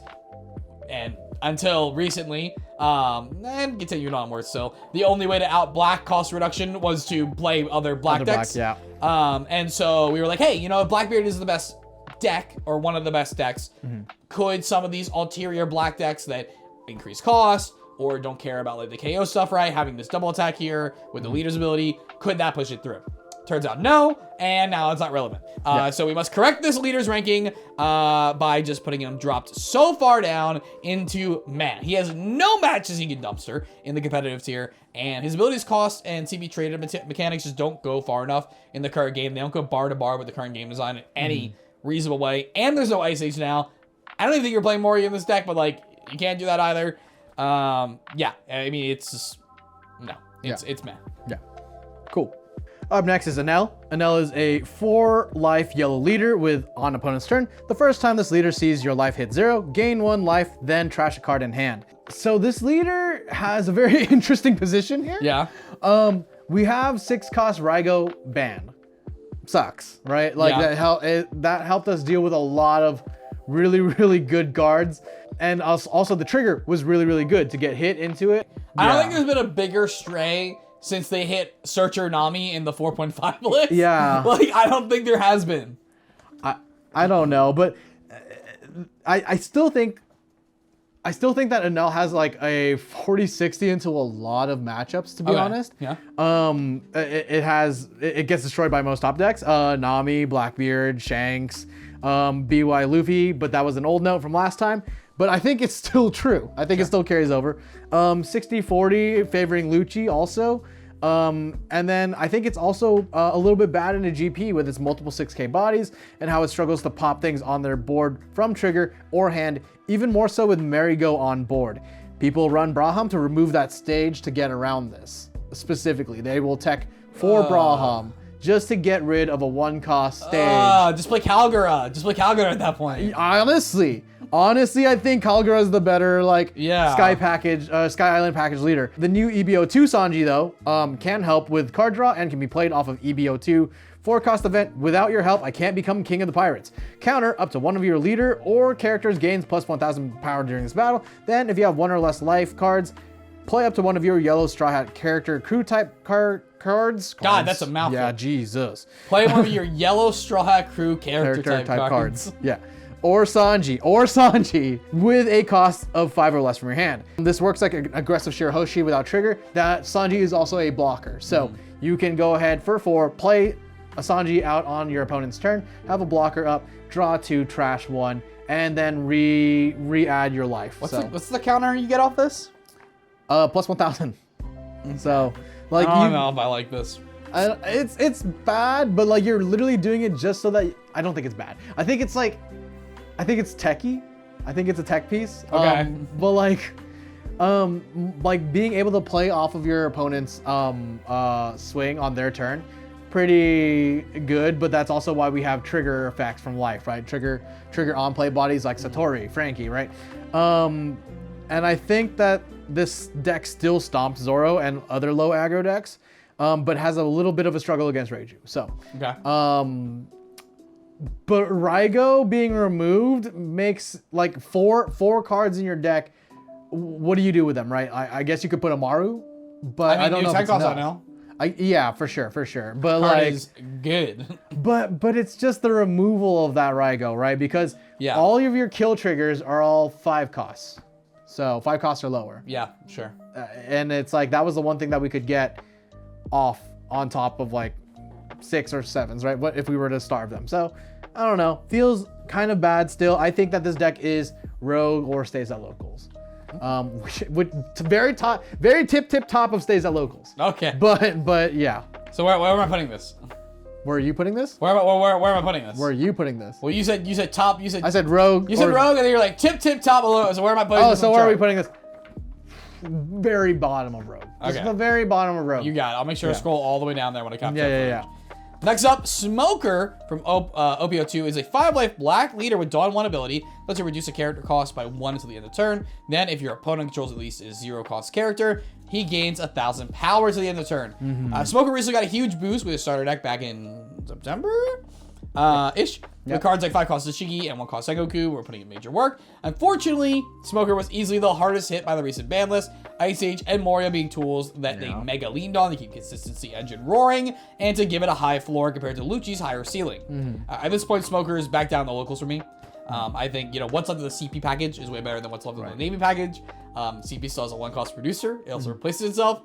and until recently, and continued onwards. So the only way to out black cost reduction was to play other black decks. And so we were like, hey, you know, if Blackbeard is the best deck or one of the best decks, could some of these ulterior black decks that increase cost or don't care about like the KO stuff, right? Having this double attack here with the leader's ability, could that push it through? Turns out no, and now it's not relevant. So we must correct this leader's ranking by just putting him dropped so far down into man. He has no matches he can dumpster in the competitive tier, and his abilities cost and CB traded mechanics just don't go far enough in the current game. They don't go bar to bar with the current game design in any reasonable way, and there's no Ice Age now. I don't even think you're playing Moria in this deck, but like, you can't do that either. Yeah, I mean, it's just, no, it's man. Yeah, cool. Up next is Enel. Enel is a 4-life yellow leader with on opponent's turn. The first time this leader sees your life hit 0, gain 1 life, then trash a card in hand. So this leader has a very interesting position here. Yeah. We have 6-cost Rygo banned. Sucks, right? Like that helped us deal with a lot of really, really good guards. And also the trigger was really, really good to get hit into it. I don't think there's been a bigger stray since they hit Searcher Nami in the 4.5 list. Yeah. Like, I don't think there has been. I don't know, but I still think that Enel has like a 40-60 into a lot of matchups, to be honest. Yeah. It gets destroyed by most top decks. Nami, Blackbeard, Shanks, BY Luffy, but that was an old note from last time. But I think it's still true. I think it still carries over. 60-40 favoring Lucci also. And then I think it's also a little bit bad in a GP with its multiple 6K bodies and how it struggles to pop things on their board from trigger or hand, even more so with Marigo on board. People run Braham to remove that stage to get around this. Specifically, they will tech for Braham just to get rid of a 1-cost stage. Just play Calgara. Just play Calgara at that point. Honestly, I think Calgara is the better Sky Island package leader. The new EB02 Sanji though can help with card draw and can be played off of EB02. 4-cost event. Without your help, I can't become king of the pirates. Counter up to one of your leader or characters gains plus 1,000 power during this battle. Then if you have 1 or less life cards, play up to one of your yellow Straw Hat character crew type cards. God, that's a mouthful. Yeah, Jesus. Play one of your yellow Straw Hat crew character type cards. Yeah. Or Sanji with a cost of 5 or less from your hand. This works like an aggressive Shirahoshi without trigger. That Sanji is also a blocker. So you can go ahead for 4, play a Sanji out on your opponent's turn, have a blocker up, draw 2, trash 1, and then re-add your life. What's the counter you get off this? Plus 1,000. So, like, I don't know if I like this. It's bad, but like you're literally doing it just so that I don't think it's bad. I think it's techie. I think it's a tech piece. Okay. But like being able to play off of your opponent's swing on their turn, pretty good. But that's also why we have trigger effects from life, right? Trigger on play bodies like Satori, Frankie, right? And I think that this deck still stomps Zoro and other low aggro decks. but has a little bit of a struggle against Reiju. So, Okay. but Raigo being removed makes like four cards in your deck. What do you do with them, right? I guess you could put a Maru, but I don't know if it's enough. now. Yeah, for sure. But Card like, is good. but it's just the removal of that Raigo, right? Because all of your kill triggers are all 5 costs. So 5 costs or lower. Yeah, sure. And it's like, that was the one thing that we could get off on top of like 6 or 7s, right? What if we were to starve them? So I don't know. Feels kind of bad still. I think that this deck is rogue or stays at locals. With very tip top of stays at locals. Okay. But yeah. So where am I putting this? Where are you putting this? Where am I putting this? Where are you putting this? Well, you said top. You said I said rogue. You said rogue, and then you're like tip top. So where am I putting this? Oh, so where are we putting this? Very bottom of rogue. Just Okay. the very bottom of rogue. You got it. I'll make sure to scroll all the way down there when I come. Yeah. Next up, Smoker from OP02 is a 5-life black leader with Dawn 1 ability. Lets you reduce a character cost by 1 until the end of turn. Then, if your opponent controls at least a 0-cost character, he gains 1,000 power to the end of the turn. Smoker recently got a huge boost with his starter deck back in September? Ish. With cards like 5-cost Tashigi and 1-cost Sengoku were putting in major work. Unfortunately, Smoker was easily the hardest hit by the recent ban list, Ice Age and Moria being tools that they mega leaned on to keep consistency engine roaring and to give it a high floor compared to Lucci's higher ceiling. At this point, Smoker is back down the locals for me. I think, what's left of the CP package is way better than what's left of the Navy package. CP still has a 1-cost producer. It also replaces itself.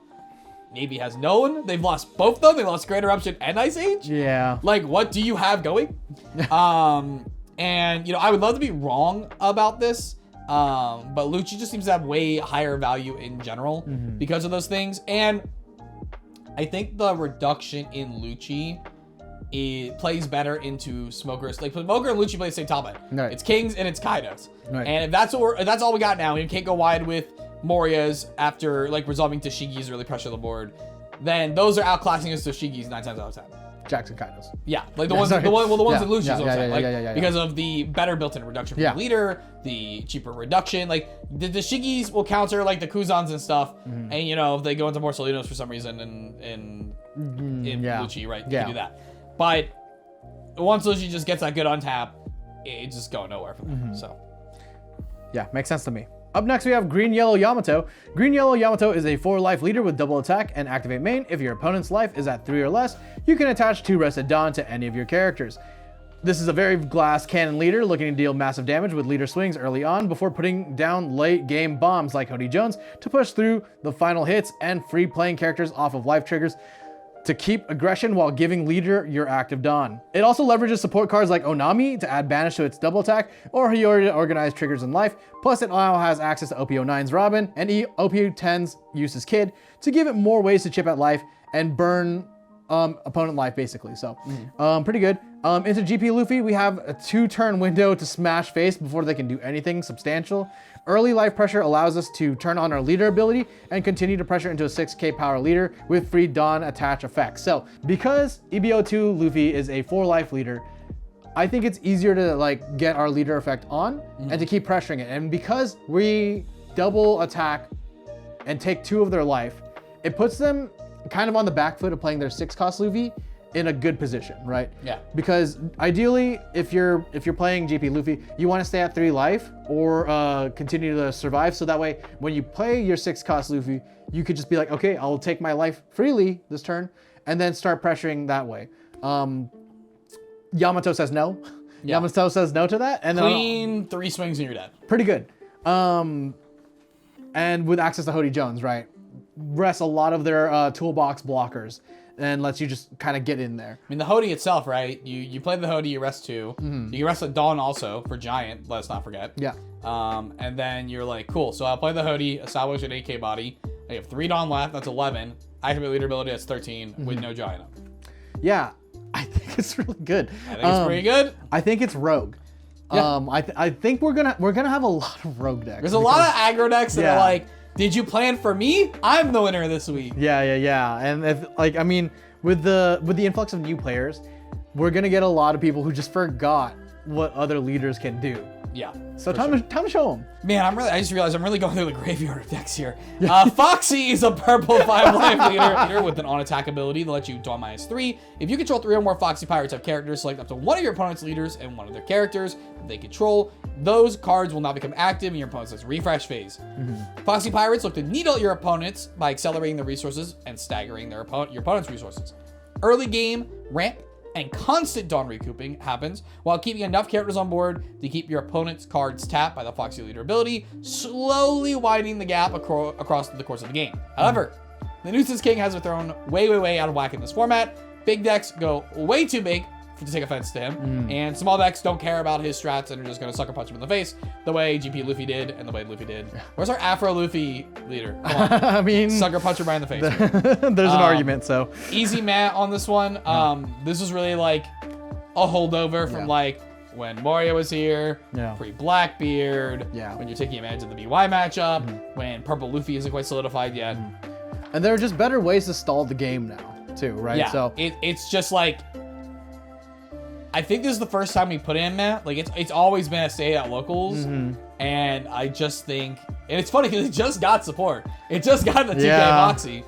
Navy has known. They've lost both of them. They lost Great Eruption and Ice Age. Yeah. Like, what do you have going? And, I would love to be wrong about this. But Lucci just seems to have way higher value in general because of those things. And I think the reduction in Lucci plays better into Smokers. Like, Smoker and Lucci play the same top end. Right. It's Kings and it's Kaidos. Right. And if that's all we got now, we can't go wide with Moria's after like resolving Tashigi's really pressure the board, then those are outclassing us Tashigi's 9 times out of 10. Jackson Kaidos. Yeah, like the ones in Lucci's because of the better built-in reduction from the leader, the cheaper reduction. Like the Tashigi's will counter like the Kuzans and stuff, and if they go into more Solinos for some reason in Lucci, right? You can do that. But once Lucci just gets that good on tap, it's just going nowhere for them. So yeah, makes sense to me. Up next, we have Green Yellow Yamato. Green Yellow Yamato is a 4-life leader with double attack and activate main. If your opponent's life is at 3 or less, you can attach 2 Rested Dawn to any of your characters. This is a very glass cannon leader looking to deal massive damage with leader swings early on before putting down late game bombs like Hody Jones to push through the final hits and free playing characters off of life triggers to keep aggression while giving leader your active Dawn. It also leverages support cards like Onami to add banish to its double attack or Hiyori to organize triggers in life. Plus it now has access to OP09's Robin and OP10's Eustass Kid to give it more ways to chip at life and burn opponent life basically. So pretty good. Into GP Luffy, we have a 2-turn window to smash face before they can do anything substantial. Early life pressure allows us to turn on our leader ability and continue to pressure into a 6k power leader with free Dawn attach effects. So because EB02 Luffy is a 4-life leader, I think it's easier to like get our leader effect on and to keep pressuring it. And because we double attack and take 2 of their life, it puts them kind of on the back foot of playing their 6-cost Luffy in a good position, right? Yeah. Because ideally, if you're playing GP Luffy, you want to stay at 3 life or continue to survive. So that way, when you play your 6-cost Luffy, you could just be like, okay, I'll take my life freely this turn, and then start pressuring that way. Yamato says no. Yeah. Yamato says no to that, and clean 3 swings and you're dead. Pretty good. And with access to Hody Jones, right? Rests a lot of their toolbox blockers and lets you just kind of get in there. I mean, the Hody itself, right? You play the Hody, you rest 2. You can rest the Dawn also for Giant, let's not forget. Yeah. And then you're like, cool, so I'll play the Hody, establish an 8k body. I have 3 Dawn left, that's 11. Activate leader ability, that's 13 with no Giant up. Yeah, I think it's really good. I think it's pretty good. I think it's rogue. Yeah. I think we're gonna have a lot of rogue decks. There's a lot of aggro decks that are like, did you plan for me? I'm the winner this week. Yeah. And if, like, I mean, with the influx of new players, we're gonna get a lot of people who just forgot what other leaders can do. Yeah. So time to show them. Man, I just realized I'm really going through the graveyard of decks here. Foxy is a purple 5-life leader with an on-attack ability that lets you draw -3. If you control 3 or more Foxy Pirates have characters, select up to one of your opponent's leaders and one of their characters that they control. Those cards will not become active in your opponent's refresh phase. Foxy Pirates look to needle your opponents by accelerating their resources and staggering your opponent's resources. Early game, ramp, and constant dawn recouping happens while keeping enough characters on board to keep your opponent's cards tapped by the Foxy leader ability, slowly widening the gap across the course of the game. However, the Eustass King has it thrown way out of whack in this format. Big decks go way too big to take offense to him, and small decks don't care about his strats and are just going to sucker punch him in the face the way GP Luffy did and the way Luffy did. Where's our Afro Luffy leader? Come on. I mean, sucker punch him right in the face. There's an argument, so. Easy mat on this one. This was really like a holdover from like when Moria was here, pre-Blackbeard, when you're taking advantage of the BY matchup, when Purple Luffy isn't quite solidified yet. And there are just better ways to stall the game now, too, right? Yeah, so it's just like, I think this is the first time we put in Matt. Like it's always been a stay at locals, and I just think, and it's funny because it just got support. It just got the 2K Foxy,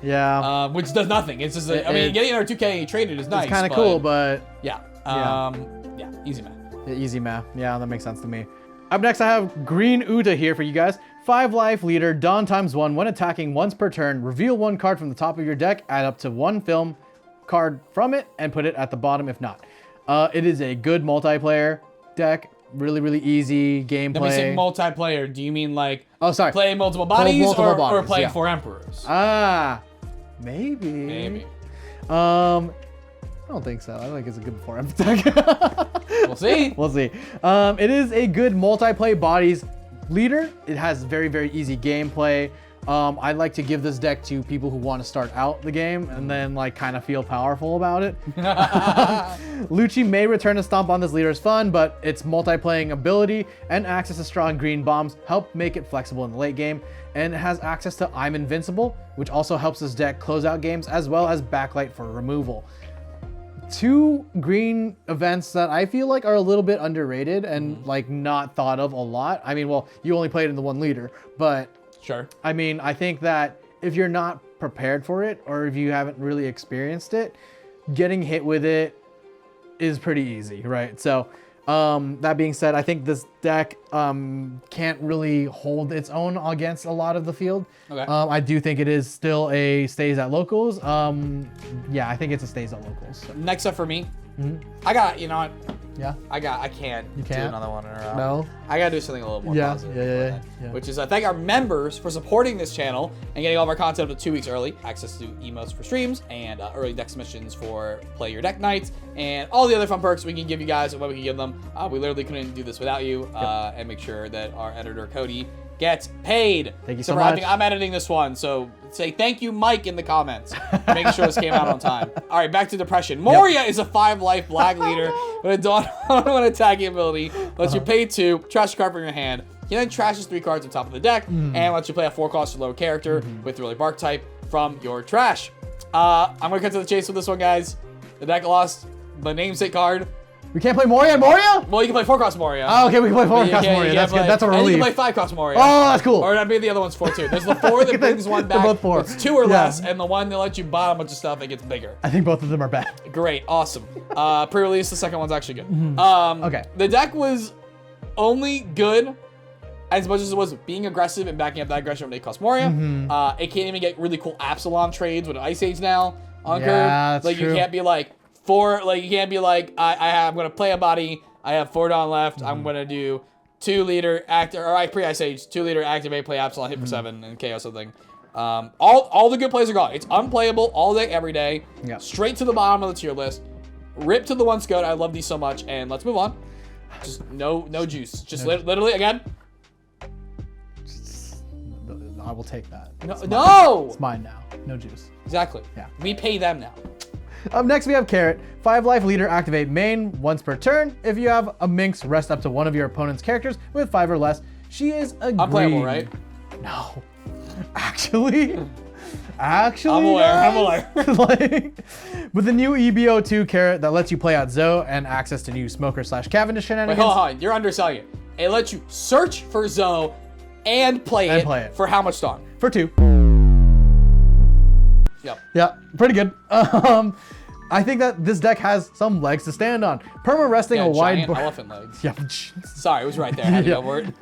which does nothing. It's just, I mean, getting our 2K traded is nice. It's kind of cool, but yeah, easy math. Yeah, easy math. Yeah, that makes sense to me. Up next, I have Green Uta here for you guys. 5-life leader, Dawn ×1. When attacking once per turn, reveal one card from the top of your deck, add up to one film card from it, and put it at the bottom if not. It is a good multiplayer deck. Really easy gameplay. Let me say multiplayer. Do you mean like play multiple bodies or playing 4 emperors? Maybe. I don't think so. I think it's a good 4 emperor deck. We'll see. We'll see. It is a good multiplayer bodies leader. It has very easy gameplay. I like to give this deck to people who want to start out the game and then like kind of feel powerful about it. Lucci may return to stomp on this leader's fun, but its multiplaying ability and access to strong green bombs help make it flexible in the late game. And it has access to I'm Invincible, which also helps this deck close out games as well as backlight for removal. 2 green events that I feel like are a little bit underrated and like not thought of a lot. I mean, well, you only played in the 1 leader, but sure. I mean, I think that if you're not prepared for it or if you haven't really experienced it, getting hit with it is pretty easy, right? So that being said, I think this deck can't really hold its own against a lot of the field. Okay. I do think it is still a stays at locals. Yeah, I think it's a stays at locals. So. Next up for me, I got, you know what? Yeah. I can't do another one in a row. No. I gotta do something a little more positive. Yeah. Which is thank our members for supporting this channel and getting all of our content up to 2 weeks early, access to emotes for streams, and early deck submissions for play your deck nights, and all the other fun perks we can give you guys and what we can give them. We literally couldn't do this without you, and make sure that our editor Cody gets paid. Thank you so much. I'm editing this one, so say thank you, Mike, in the comments. Making sure this came out on time. All right, back to depression. Moria is a 5-life black leader with a Dawn on attacking ability. Lets you pay 2, trash a card from your hand. He then trashes 3 cards on top of the deck and lets you play a 4-cost or lower character with Thrilly Bark type from your trash. I'm gonna cut to the chase with this one, guys. The deck lost the namesake card. We can't play Moria and Moria? Well, you can play 4-cost Moria. Oh, okay, we can play 4-cost Moria. That's good. That's a relief. And you can play 5-cost Moria. Oh, that's cool. Or maybe the other one's 4 too. There's the 4 that brings one back. They're both 4. It's 2 or less, and the one that lets you buy a bunch of stuff that gets bigger. I think both of them are bad. Great, awesome. Pre-release, the second one's actually good. Okay. The deck was only good as much as it was being aggressive and backing up that aggression with 8-cost Moria. It can't even get really cool Absalom trades with Ice Age now on curve. That's like true. You can't be like you can't be like I'm gonna play a body. I have 4 Dawn left. I'm gonna do 2 leader actor or pre-Ice Age 2 leader activate play Absalom hit for 7 and KO something. All the good plays are gone. It's unplayable all day every day. Yeah. Straight to the bottom of the tier list. Rip to the 1 Scud. I love these so much, and let's move on. Just no juice. Just literally again. I will take that. No. It's mine now. No juice. Exactly. Yeah. We pay them now. Up next, we have Carrot. 5-life leader, activate main once per turn. If you have a Minx, rest up to one of your opponent's characters with 5 or less. She is a Unplayable, right? No. Actually, I'm aware. like, with the new EB02 Carrot that lets you play out Zoe and access to new Smoker / Cavendish shenanigans. Wait, hold on. You're underselling it. It lets you search for Zo and play it for how much time? For 2. Yep. Yeah, pretty good. I think that this deck has some legs to stand on. Perma resting a wide board. Elephant legs. Yeah. Sorry, it was right there. I had to go for it.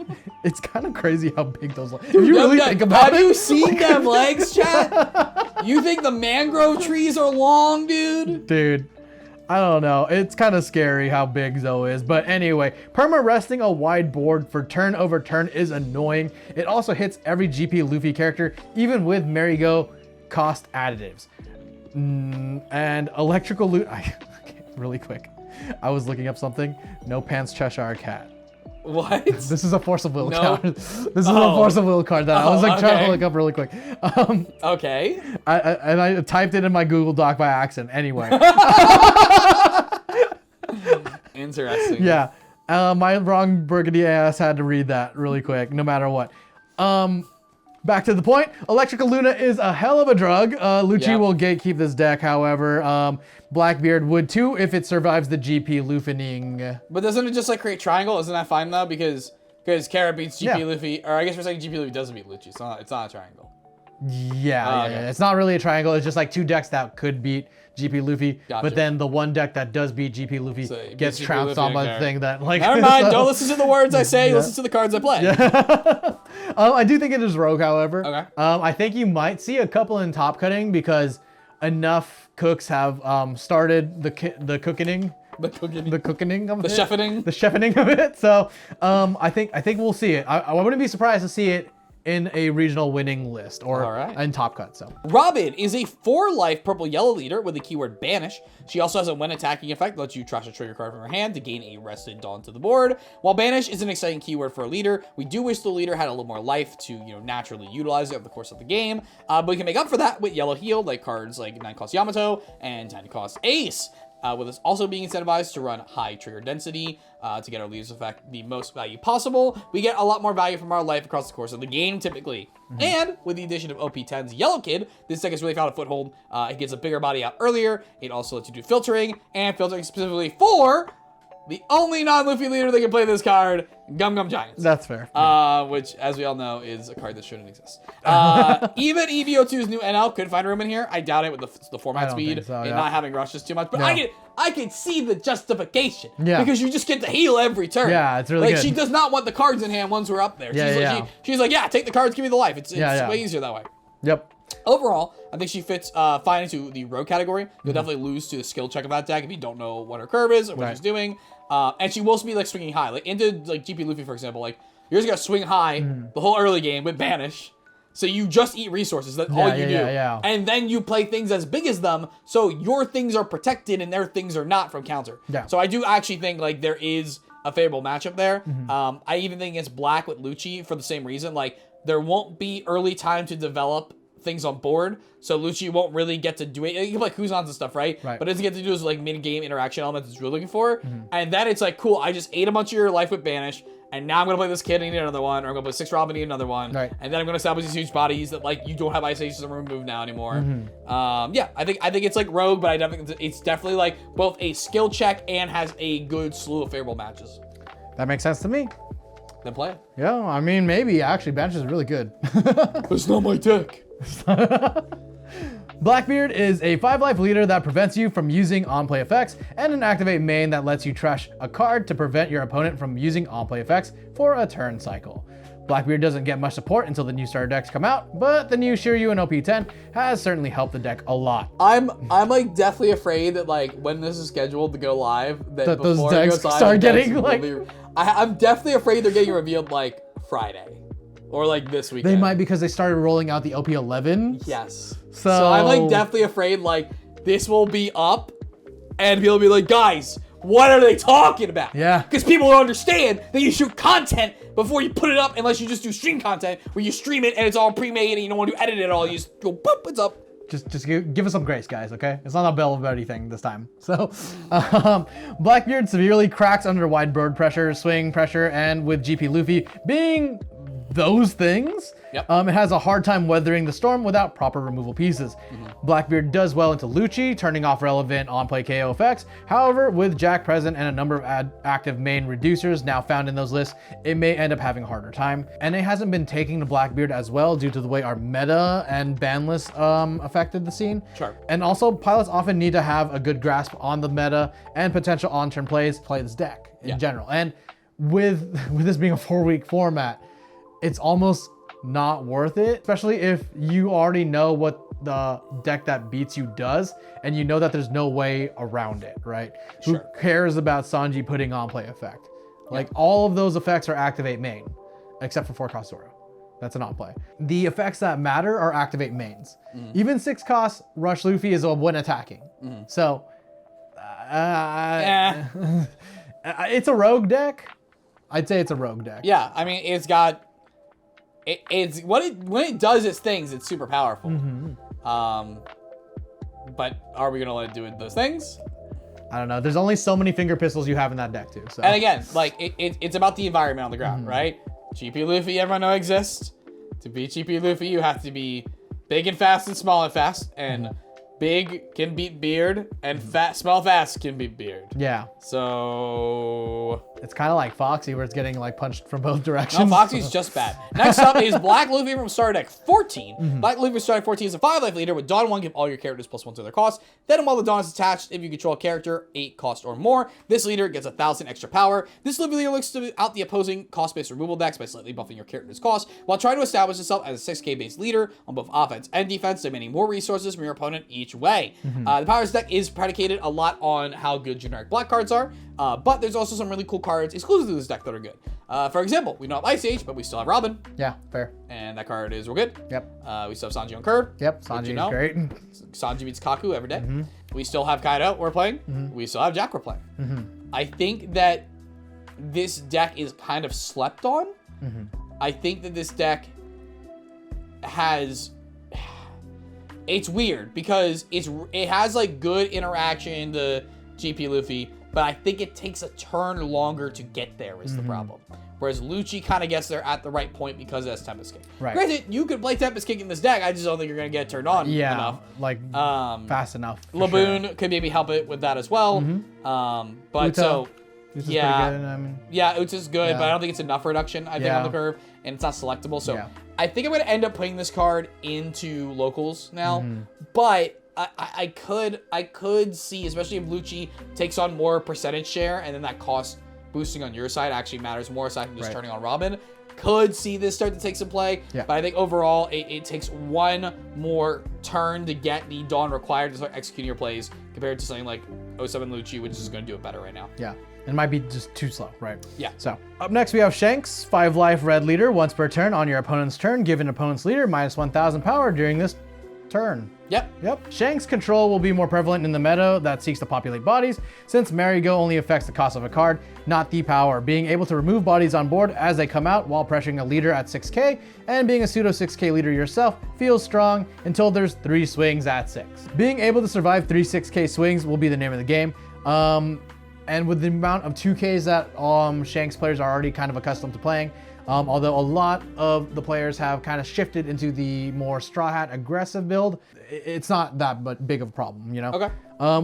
It's kind of crazy how big those legs. If you really think about it. Have you seen them legs, chat? You think the mangrove trees are long, dude? Dude, I don't know. It's kind of scary how big Zo is. But anyway, perma resting a wide board for turn over turn is annoying. It also hits every GP Luffy character, even with Merry-Go cost additives. And electrical loot. Really quick. I was looking up something. No pants Cheshire Cat. What? This is a force of will card. This is a force of will card that I was like trying to look up really quick. Okay. I typed it in my Google Doc by accident. Anyway. Interesting. Yeah. My wrong burgundy ass had to read that really quick, no matter what. Back to the point. Electrical Luna is a hell of a drug. Lucci will gatekeep this deck, however. Blackbeard would too if it survives the GP Luffening. But doesn't it just like create triangle? Isn't that fine though? Because Carrot beats GP Luffy, or I guess we're saying GP Luffy doesn't beat Lucci. It's not a triangle. Yeah. It's not really a triangle. It's just like 2 decks that could beat GP Luffy, but then the one deck that does beat GP Luffy gets trounced on by the thing that like. Never mind. Don't listen to the words I say. Listen to the cards I play. I do think it is rogue, however. Okay. I think you might see a couple in top cutting because enough cooks have started the cooking. The chefening of it. So I think we'll see it. I wouldn't be surprised to see it in a regional winning list or in top cut. So Robin is a 4-life purple-yellow leader with the keyword Banish. She also has a when attacking effect that lets you trash a trigger card from her hand to gain a rested Dawn to the board. While Banish is an exciting keyword for a leader, we do wish the leader had a little more life to naturally utilize it over the course of the game. But we can make up for that with yellow heal, like cards like 9-cost Yamato and 10-cost Ace. With us also being incentivized to run high trigger density to get our leader's effect the most value possible. We get a lot more value from our life across the course of the game, typically. And with the addition of OP10's Yellow Kid, this deck has really found a foothold. It gets a bigger body out earlier. It also lets you do filtering, and filtering specifically for the only non-Luffy leader that can play this card, Gum Gum Giants. That's fair. Which, as we all know, is a card that shouldn't exist. Even EB02's new NL could find room in here. I doubt it with the format speed and not having rushes too much. But I can see the justification. Yeah. Because you just get to heal every turn. Yeah, it's really good. She does not want the cards in hand once we're up there. She's like, take the cards, give me the life. It's way easier that way. Yep. Overall, I think she fits fine into the rogue category. You'll definitely lose to the skill check of that deck if you don't know what her curve is or what she's doing. And she will also be like swinging high, like into like GP Luffy, for example. Like you're just gonna swing high the whole early game with Banish, so you just eat resources. That's all you do, and then you play things as big as them, so your things are protected and their things are not from counter. Yeah. So I do actually think like there is a favorable matchup there. I even think against Black with Lucci for the same reason. Like there won't be early time to develop things on board, so Lucci won't really get to do it. You can play Kuzans and stuff, right? But it doesn't get to do those like mid-game interaction elements it's really looking for. And then it's like, cool, I just ate a bunch of your life with Banish, and now I'm gonna play this kid and need another one, or I'm gonna play 6 Robin and need another one. And then I'm gonna establish these huge bodies that like you don't have Ice Aces and remove now anymore. I think it's like rogue, but I definitely it's definitely like both a skill check and has a good slew of favorable matches. That makes sense to me. Then play it. Yeah, I mean maybe actually Banish is really good. It's not my deck. Blackbeard is a 5-life leader that prevents you from using on-play effects, and an activate main that lets you trash a card to prevent your opponent from using on-play effects for a turn cycle. Blackbeard doesn't get much support until the new starter decks come out, but the new Shiryu and OP10 has certainly helped the deck a lot. I'm like deathly afraid that like when this is scheduled to go live, that those before decks it goes live, start getting like. I'm definitely afraid they're getting revealed like Friday. Or like this weekend. They might because they started rolling out the OP11. Yes. So I'm like definitely afraid like this will be up and people will be like, guys, what are they talking about? Yeah. Because people don't understand that you shoot content before you put it up unless you just do stream content where you stream it and it's all pre-made and you don't want to edit it at all. You just go, boop, it's up. Just give us some grace, guys, okay? It's not a Belo Betty thing this time. So, Blackbeard severely cracks under wide bird pressure, swing pressure, and with GP Luffy being those things, Yep. It has a hard time weathering the storm without proper removal pieces. Blackbeard does well into Lucci, turning off relevant on-play KO effects. However, with Jack present and a number of active main reducers now found in those lists, it may end up having a harder time. And it hasn't been taking to Blackbeard as well due to the way our meta and ban lists affected the scene. Sure. And also, pilots often need to have a good grasp on the meta and potential on-turn plays to play this deck in general. And with this being a 4-week format, it's almost not worth it, especially if you already know what the deck that beats you does, and you know that there's no way around it, right? Sure. Who cares about Sanji putting on play effect? Like all of those effects are activate main, except for 4-cost Zoro. That's an on-play. The effects that matter are activate mains. Even 6-cost Rush Luffy is a when attacking. So, it's a rogue deck. I'd say it's a rogue deck. Yeah, I mean, it's got... It's when it does its things, it's super powerful. But are we gonna let it do those things? I don't know. There's only so many finger pistols you have in that deck too. So. And again, like it's about the environment on the ground, right? GP Luffy, everyone know exists. To beat GP Luffy, you have to be big and fast and small and fast, and big can beat Beard, and small fast can beat Beard. Yeah. So it's kind of like Foxy, where it's getting like punched from both directions. No, Foxy's just bad. Next up is Black Luffy from starter deck 14. Black Luffy from starter deck 14 is a 5-life leader with Dawn 1, give all your characters +1 to their cost. Then while the Dawn is attached, if you control a character 8 cost or more, this leader gets 1,000 extra power. This Luffy leader looks to out the opposing cost-based removal decks by slightly buffing your character's cost, while trying to establish itself as a 6k based leader on both offense and defense, demanding more resources from your opponent each way. The powers deck is predicated a lot on how good generic black cards are, but there's also some really cool cards exclusive to this deck that are good. For example, we don't have Ice Age, but we still have Robin. Yeah, fair. And that card is real good. Yep. We still have Sanji on curve. Yep, Sanji is great. Sanji beats Kaku every day. We still have Kaido we're playing. We still have Jack we're playing. I think that this deck is kind of slept on. I think that this deck has... It's weird because it has like good interaction to GP Luffy, but I think it takes a turn longer to get there is the problem. Whereas Lucci kind of gets there at the right point because it has Tempest Kick. Right. Granted, you could play Tempest Kick in this deck. I just don't think you're going to get it turned on enough. Like fast enough. Laboon could maybe help it with that as well. But so... Uta's yeah, pretty good, I mean. Yeah, Uta's good, but I don't think it's enough reduction, I think, on the curve, and it's not selectable. So I think I'm going to end up putting this card into locals now, but I could see, especially if Lucci takes on more percentage share, and then that cost boosting on your side actually matters more aside from just turning on Robin. Could see this start to take some play, but I think overall it takes one more turn to get the Dawn required to start executing your plays compared to something like 07 Lucci, which is going to do it better right now. Yeah. It might be just too slow, right? Yeah. So up next we have Shanks, 5-life red leader. Once per turn on your opponent's turn, give an opponent's leader -1,000 power during this turn. Yep. Shanks control will be more prevalent in the meta that seeks to populate bodies, since Merry-Go only affects the cost of a card, not the power. Being able to remove bodies on board as they come out while pressuring a leader at 6k, and being a pseudo 6k leader yourself feels strong until there's 3 swings at 6. Being able to survive 3 6k swings will be the name of the game. And with the amount of 2Ks that Shanks players are already kind of accustomed to playing, although a lot of the players have kind of shifted into the more Straw Hat aggressive build, it's not that big of a problem, you know? Okay.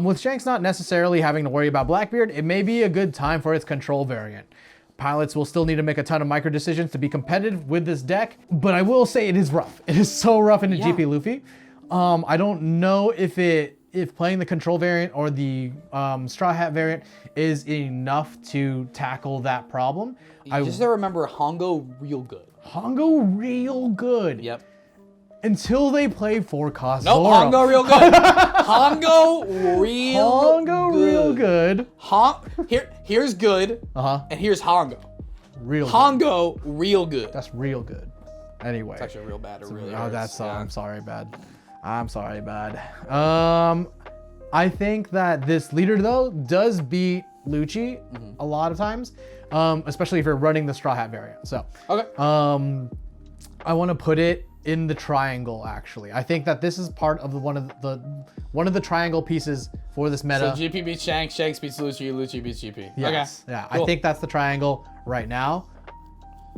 With Shanks not necessarily having to worry about Blackbeard, it may be a good time for its control variant. Pilots will still need to make a ton of micro decisions to be competitive with this deck, but I will say it is rough. It is so rough into GP Luffy. I don't know if playing the control variant or the Straw Hat variant is enough to tackle that problem. I just remember Hongo real good. Hongo real good. Yep. Until they play 4-cost No, Zoro. Hongo real good. Hongo real good. Here's good. And here's Hongo. Real Hongo good. real good. That's real good. Anyway. It's actually real bad. It really hurts. That's I'm sorry, bad. I'm sorry, bad. I think that this leader though does beat Lucci a lot of times, especially if you're running the Straw Hat variant. So okay. I want to put it in the triangle. Actually, I think that this is part of one of the triangle pieces for this meta. So GP beats Shanks, Shanks beats Lucci, Lucci beats GP. Yes. Okay. Yeah. Cool. I think that's the triangle right now.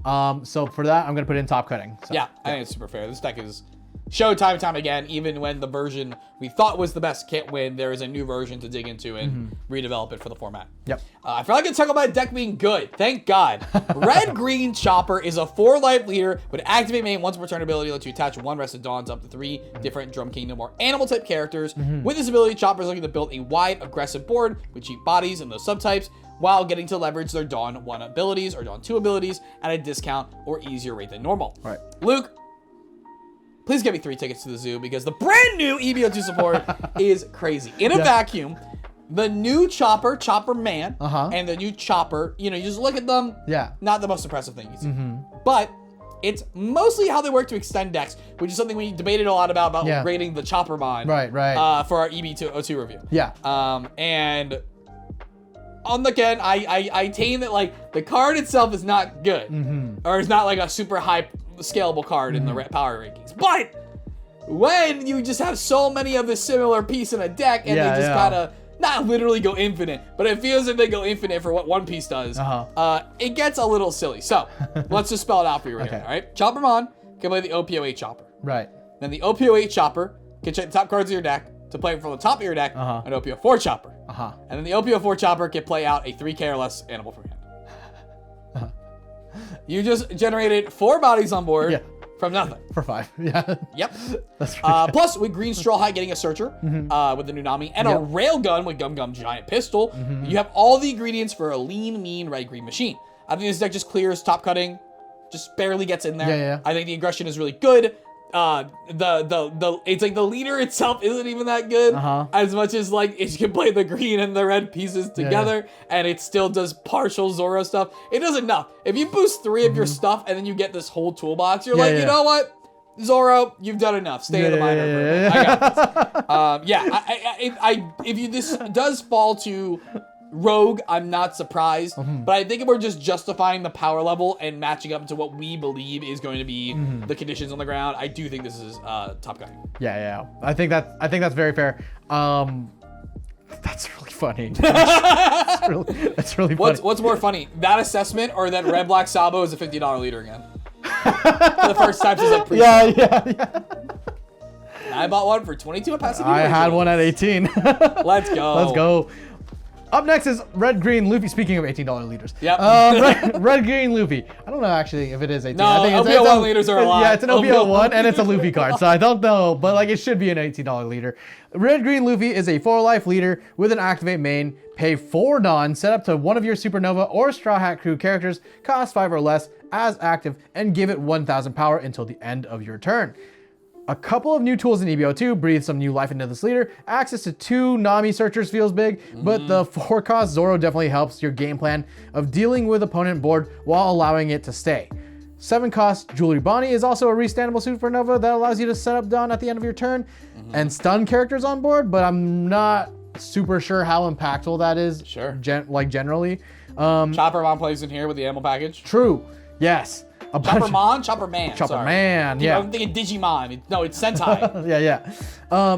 So for that, I'm gonna put in top cutting. So, Yeah, I think it's super fair. This deck is showed time and time again, even when the version we thought was the best can't win, there is a new version to dig into and redevelop it for the format. Yep. I feel like I talk about a deck being good. Thank God. Red-Green Chopper is a 4-life leader with activate main once per turn ability lets you attach 1 Rested Dawn to up to 3 different Drum Kingdom or animal-type characters. With this ability, Chopper is looking to build a wide, aggressive board with cheap bodies and those subtypes while getting to leverage their Dawn 1 abilities or Dawn 2 abilities at a discount or easier rate than normal. All right. Luke, please get me 3 tickets to the zoo because the brand new EB02 support is crazy. In a vacuum, the new Chopper, Chopper Man, and the new Chopper, you just look at them. Yeah. Not the most impressive thing you see. But it's mostly how they work to extend decks, which is something we debated a lot about rating the Chopper Mon. Right. For our EB02 review. Yeah. And on the end, I tame that like the card itself is not good, or it's not like a super high scalable card in the power rankings. But when you just have so many of this similar piece in a deck, and they just kind of not literally go infinite, but it feels like they go infinite for what one piece does. It gets a little silly. So let's just spell it out for you right now. All right, Chopper Mon can play the OP08 Chopper. Right. Then the OP08 Chopper can check the top cards of your deck to play from the top of your deck an OP04 Chopper. And then the OP04 Chopper can play out a 3K or less animal from hand. You just generated 4 bodies on board from nothing. For 5. Yeah. Yep. That's pretty plus, with Green Straw Hat getting a Searcher with the new Nami and a Railgun with Gum Gum Giant Pistol, you have all the ingredients for a lean, mean, red-green machine. I think this deck just clears top cutting, just barely gets in there. Yeah. I think the aggression is really good. It's like the leader itself isn't even that good as much as like you can play the green and the red pieces together and it still does partial Zoro stuff. It does enough. If you boost 3 of your stuff and then you get this whole toolbox, you're like, you know what? Zoro, you've done enough. Stay in the minor for a minute. I got this. If this does fall to Rogue, I'm not surprised, but I think if we're just justifying the power level and matching up to what we believe is going to be the conditions on the ground, I do think this is top guy. Yeah. I think that's very fair. That's really funny. That's really funny. What's more funny, that assessment or that Red Black Sabo is a $50 leader again? For the first time since pre. Yeah. I bought one for 22 at Pasadena. I had one at 18. Let's go. Up next is Red-Green Luffy. Speaking of $18 leaders. Yep. Red-Green Luffy. I don't know actually if it is 18. No, I think it's OP01 leaders are a lot. Yeah, it's an OP01 and it's a Luffy card. So I don't know, but like it should be an $18 leader. Red-Green Luffy is a 4-life leader with an activate main. Pay 4 Dawn, set up to one of your Supernova or Straw Hat Crew characters, cost 5 or less as active, and give it 1,000 power until the end of your turn. A couple of new tools in EB02 breathe some new life into this leader. Access to 2 Nami searchers feels big, but the 4-cost Zoro definitely helps your game plan of dealing with opponent board while allowing it to stay. 7-cost Jewelry Bonney is also a restandable Supernova that allows you to set up Dawn at the end of your turn and stun characters on board, but I'm not super sure how impactful that is. Sure. Generally. Chopper Mon plays in here with the ammo package. True. Yes. Chopper Man? Chopper Man. Chopper Man, yeah. I'm thinking Digimon. No, it's Sentai. Yeah.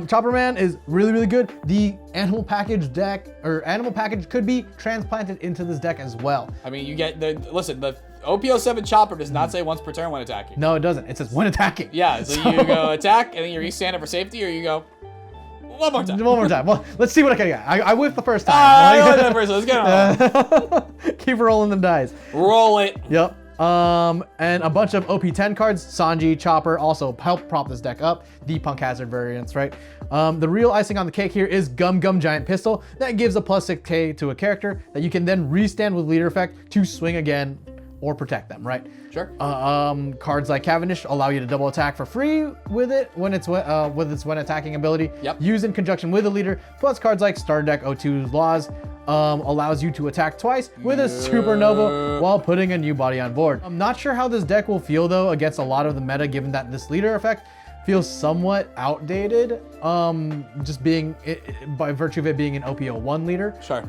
Chopper Man is really, really good. The animal package deck, or animal package could be transplanted into this deck as well. I mean, you get the OP07 Chopper does not say once per turn when attacking. No, it doesn't. It says when attacking. Yeah, so you go attack, and then you restand it for safety, or you go one more time. One more time. Well, let's see what I can get. I whiffed the first time. I whiffed the first time. Let's get it. Keep rolling the dice. Roll it. Yep. And a bunch of OP10 cards, Sanji, Chopper, also help prop this deck up. The Punk Hazard variants, right? The real icing on the cake here is Gum Gum Giant Pistol. That gives a plus 6k to a character that you can then restand with leader effect to swing again or protect them, right? Sure. Cards like Cavendish allow you to double attack for free with it when it's when attacking ability. Yep. Used in conjunction with the leader. Plus cards like Starter Deck 02's Laws allows you to attack twice with a Supernova while putting a new body on board. I'm not sure how this deck will feel though against a lot of the meta, given that this leader effect feels somewhat outdated, just being by virtue of it being an OP01 leader. Sure.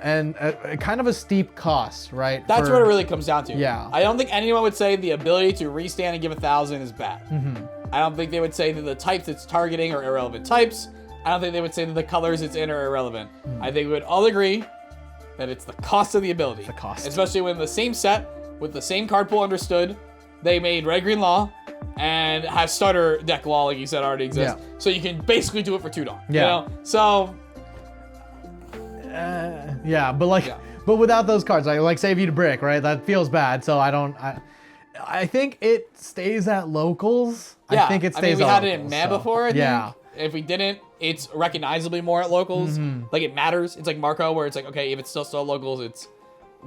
And kind of a steep cost, right? That's what it really comes down to. Yeah. I don't think anyone would say the ability to restand and give 1,000 is bad. I don't think they would say that the types it's targeting are irrelevant types. I don't think they would say that the colors it's in are irrelevant. I think we would all agree that it's the cost of the ability. The cost. Especially when the same set with the same card pool understood. They made Red Green Law and have starter deck law, like you said, already exists. Yeah. So you can basically do it for $2. Yeah. You know? So yeah, but like, but without those cards, like save you to brick, right? That feels bad. So I think it stays at locals. yeah, I think it stays. we at had locals, it in Meh before. I yeah. think. If we didn't, it's recognizably more at locals. Like it matters. It's like Marco, where it's like, okay, if it's still at locals,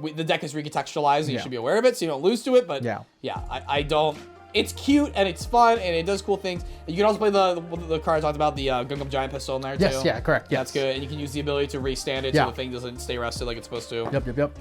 the deck is recontextualized, and you should be aware of it, so you don't lose to it. But yeah, I don't. It's cute and it's fun and it does cool things. You can also play the card I talked about, the Gungam Giant Pistol in there too. Yes, yeah, correct. Yes. That's good, and you can use the ability to restand it so the thing doesn't stay rested like it's supposed to. Yep.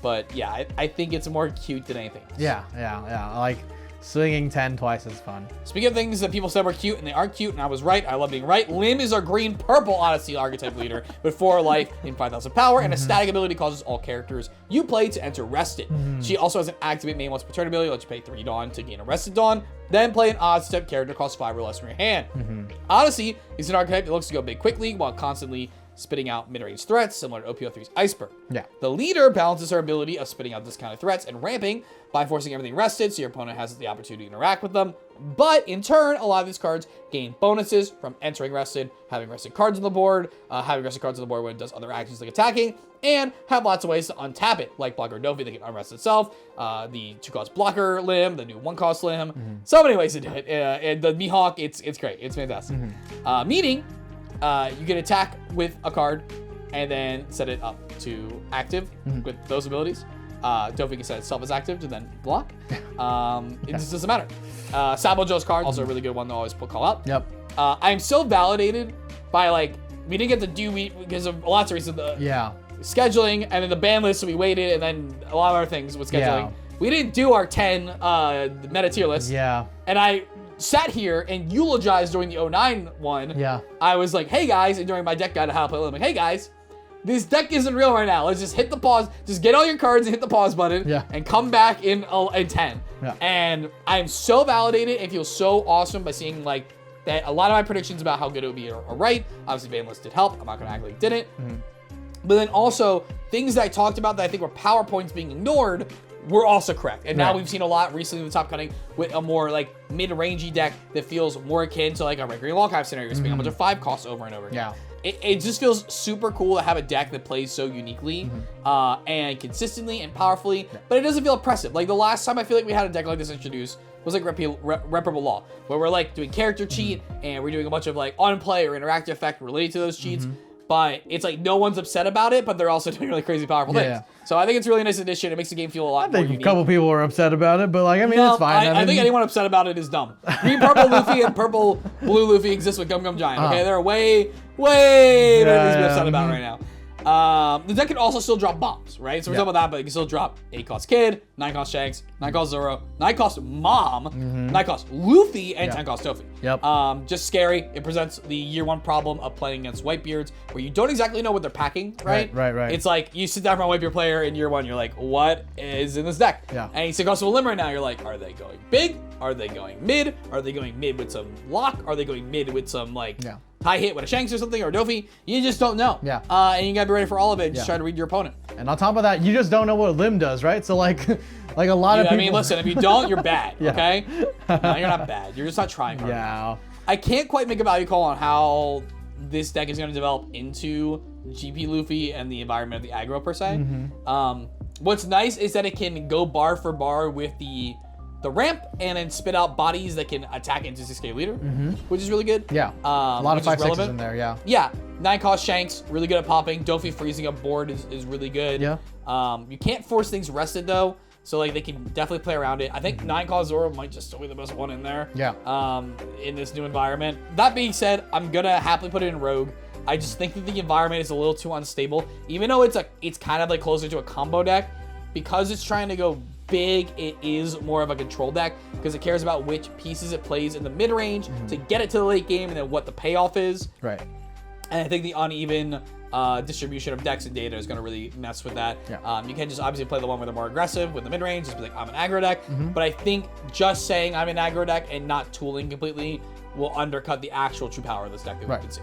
But yeah, I think it's more cute than anything else. Yeah. Like swinging 10 twice is fun. Speaking of things that people said were cute and they aren't cute, and I was right. I love being right. Lim is our green-purple Odyssey archetype leader with 4 life in 5,000 power, and a static ability causes all characters you play to enter rested. She also has an activate main once per turn ability, lets you pay 3 Dawn to gain a rested Dawn, then play an odd step character cost 5 or less from your hand. Odyssey is an archetype that looks to go big quickly while constantly spitting out mid-range threats, similar to OP03's Iceberg. Yeah. The leader balances her ability of spitting out discounted threats and ramping by forcing everything rested, so your opponent has the opportunity to interact with them. But in turn, a lot of these cards gain bonuses from entering rested, having rested cards on the board, having rested cards on the board when it does other actions like attacking, and have lots of ways to untap it, like Blocker Doffy that can unrest itself, the 2-cost Blocker Limb, the new 1-cost Limb. So many ways to do it. And the Mihawk, it's great. It's fantastic. Meaning, you can attack with a card and then set it up to active with those abilities. Doffy can set itself as active to then block. It just doesn't matter. Sabo Joe's card, also a really good one to always call out. Yep. I'm so validated by, like, we didn't get to do because of lots of reasons. Scheduling, and then the ban list, so we waited, and then a lot of other things with scheduling. We didn't do our 10 meta tier list. And I sat here and eulogized during the 09 one. I was like, hey guys, and during my deck guide of how to play Limb, like, hey guys, this deck isn't real right now. Let's just hit the pause. Just get all your cards and hit the pause button and come back in 10. And I'm so validated and feel so awesome by seeing, like, that a lot of my predictions about how good it would be are right. Obviously, ban list did help. I'm not going to act like it didn't. But then also, things that I talked about that I think were PowerPoints being ignored were also correct. And now we've seen a lot recently in the top cutting with a more, like, mid-rangey deck that feels more akin to, like, a Red Green Law kind of scenario. Spending a bunch of 5 costs over and over again. It just feels super cool to have a deck that plays so uniquely and consistently and powerfully, but it doesn't feel oppressive. Like, the last time I feel like we had a deck like this introduced was like Reparable Law, where we're, like, doing character cheat and we're doing a bunch of, like, on-play or interactive effect related to those cheats. But it's like no one's upset about it, but they're also doing really crazy, powerful things. So I think it's a really nice addition. It makes the game feel a lot more unique. A couple people were upset about it, but, like, I mean, it's fine. I think anyone upset about it is dumb. Green, purple Luffy and purple, blue Luffy exist with Gum Gum Giant. Okay, they're way better to be upset about right now. The deck can also still drop bombs, right? So we're talking about that, but it can still drop 8-cost Kid, 9-cost Shanks, 9-cost Zoro, 9-cost Mom, 9-cost Luffy, and 10-cost Doffy. Just scary. It presents the year 1 problem of playing against Whitebeards, where you don't exactly know what they're packing, right? Right. It's like, you sit down for a Whitebeard player in year 1, you're like, what is in this deck? And you sit across with a Limb right now, you're like, are they going big? Are they going mid? Are they going mid with some lock? Are they going mid with some, like, high hit with a Shanks or something, or a Doffy? You just don't know. And you gotta be ready for all of it. Just try to read your opponent. And on top of that, you just don't know what Limb does, right? So, like a lot of people. I mean, listen, if you don't, you're bad. Okay? No, you're not bad. You're just not trying hard. I can't quite make a value call on how this deck is going to develop into GP Luffy and the environment of the aggro per se. What's nice is that it can go bar for bar with the ramp and then spit out bodies that can attack into 6k leader, which is really good. A lot of 5/6s in there. 9-cost Shanks, really good at popping. Doffy freezing up board is really good. You can't force things rested though, so, like, they can definitely play around it. I think 9-cost Zoro might just still be the best one in there. In this new environment. That being said, I'm gonna happily put it in Rogue. I just think that the environment is a little too unstable, even though it's kind of like closer to a combo deck, because it's trying to go big. It is more of a control deck because it cares about which pieces it plays in the mid range to get it to the late game, and then what the payoff is. And I think the uneven distribution of decks and data is going to really mess with that. You can just obviously play the one where they're more aggressive with the mid range, just be like, I'm an aggro deck. But I think just saying I'm an aggro deck and not tooling completely will undercut the actual true power of this deck that we can see.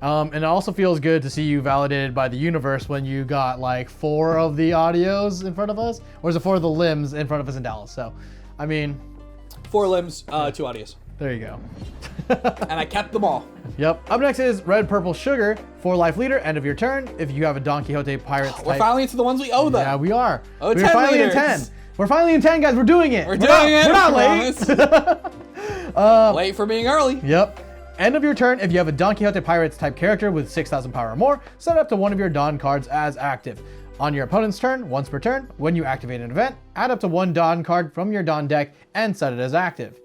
And it also feels good to see you validated by the universe when you got like 4 of the audios in front of us, or is it 4 of the limbs in front of us in Dallas? So, I mean, 4 limbs, 2 audios. There you go. And I kept them all. Yep. Up next is Red Purple Sugar, 4 life leader, end of your turn. If you have a Don Quixote Pirates type. We're finally into the ones we owe them. Yeah, we are. Oh, We're 10 finally liters. in 10. We're finally in 10, guys. We're doing it. We're doing it. We're not late. Late for being early. Yep. End of your turn, if you have a Don Quixote Pirates type character with 6,000 power or more, set up to one of your Don cards as active. On your opponent's turn, once per turn, when you activate an event, add up to 1 Don card from your Don deck and set it as active.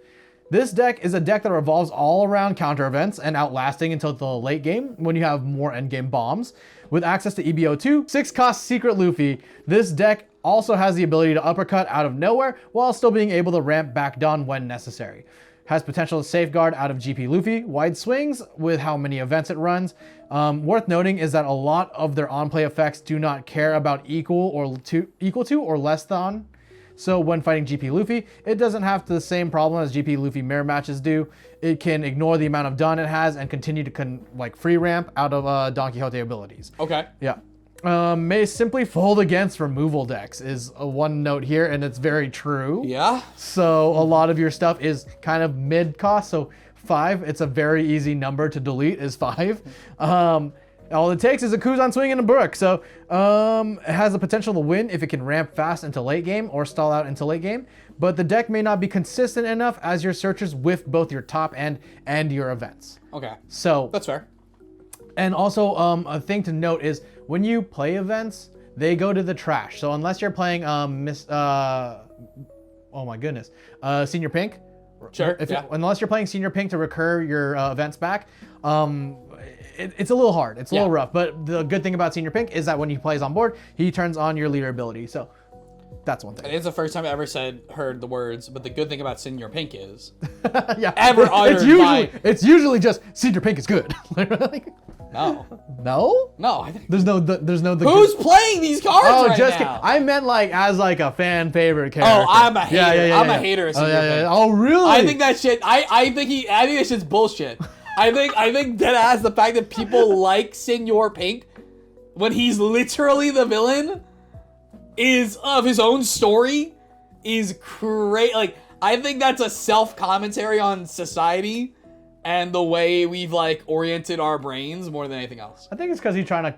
This deck is a deck that revolves all around counter events and outlasting until the late game when you have more endgame bombs. With access to EB02, 6-cost Secret Luffy, this deck also has the ability to uppercut out of nowhere while still being able to ramp back Don when necessary. Has potential to safeguard out of GP Luffy, wide swings with how many events it runs. Worth noting is that a lot of their on-play effects do not care about equal to or less than. So when fighting GP Luffy, it doesn't have the same problem as GP Luffy mirror matches do. It can ignore the amount of Don it has and continue to free ramp out of Don Quixote abilities. Okay. Yeah. May simply fold against removal decks is one note here, and it's very true. Yeah. So a lot of your stuff is kind of mid cost. So 5, it's a very easy number to delete is 5. All it takes is a Kuzan swing and a Brook. So it has the potential to win if it can ramp fast into late game or stall out into late game. But the deck may not be consistent enough as your searches with both your top end and your events. Okay. So that's fair. And also a thing to note is when you play events, they go to the trash. So unless you're playing oh my goodness, Senior Pink. Sure. Unless you're playing Senior Pink to recur your events back, it's a little hard. It's a little rough. But the good thing about Senior Pink is that when he plays on board, he turns on your leader ability. So that's one thing. It's the first time I ever heard the words, but the good thing about Senior Pink is yeah. ever uttered it's usually just Senior Pink is good. No. No? No, I think there's no who's playing these cards right now? I meant as a fan favorite character. Oh, I'm a hater. I'm a hater of Senior Pink. Oh, really? I think that shit. I think that shit's bullshit. I think deadass the fact that people like Senior Pink when he's literally the villain is of his own story is crazy. Like, I think that's a self-commentary on society and the way we've oriented our brains more than anything else. I think it's because he's trying to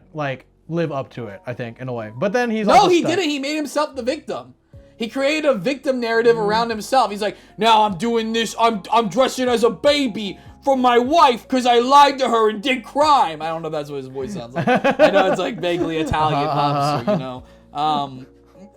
live up to it, I think, in a way. But then he's didn't. He made himself the victim. He created a victim narrative around himself. He's like, now I'm doing this. I'm dressing as a baby for my wife because I lied to her and did crime. I don't know if that's what his voice sounds like. I know it's vaguely Italian mobster, you know.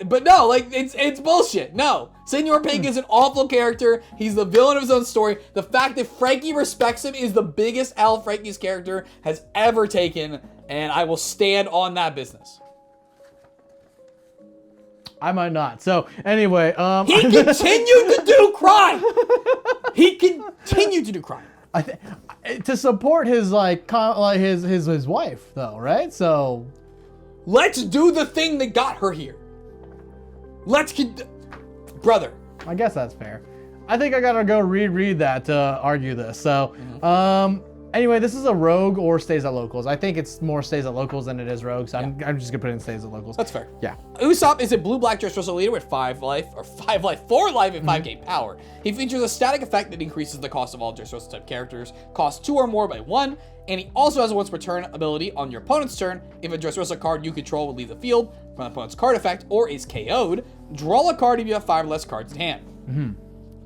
But no, it's bullshit. No, Senior Pink is an awful character. He's the villain of his own story. The fact that Frankie respects him is the biggest L Frankie's character has ever taken, and I will stand on that business. I might not. So anyway, he continued to do crime. He continued to do crime. To support his his wife though, right? So let's do the thing that got her here. Brother. I guess that's fair. I think I gotta go reread that to argue this. So, anyway, this is a rogue or stays at locals. I think it's more stays at locals than it is rogue. So I'm just gonna put it in stays at locals. That's fair. Yeah. Usopp is a blue-black Dressrosa leader with 4 life, and 5k power. He features a static effect that increases the cost of all Dressrosa type characters, costs 2 or more by 1, and he also has a once per turn ability on your opponent's turn. If a Dressrosa card you control will leave the field from the opponent's card effect or is KO'd, draw a card if you have 5 or less cards in hand.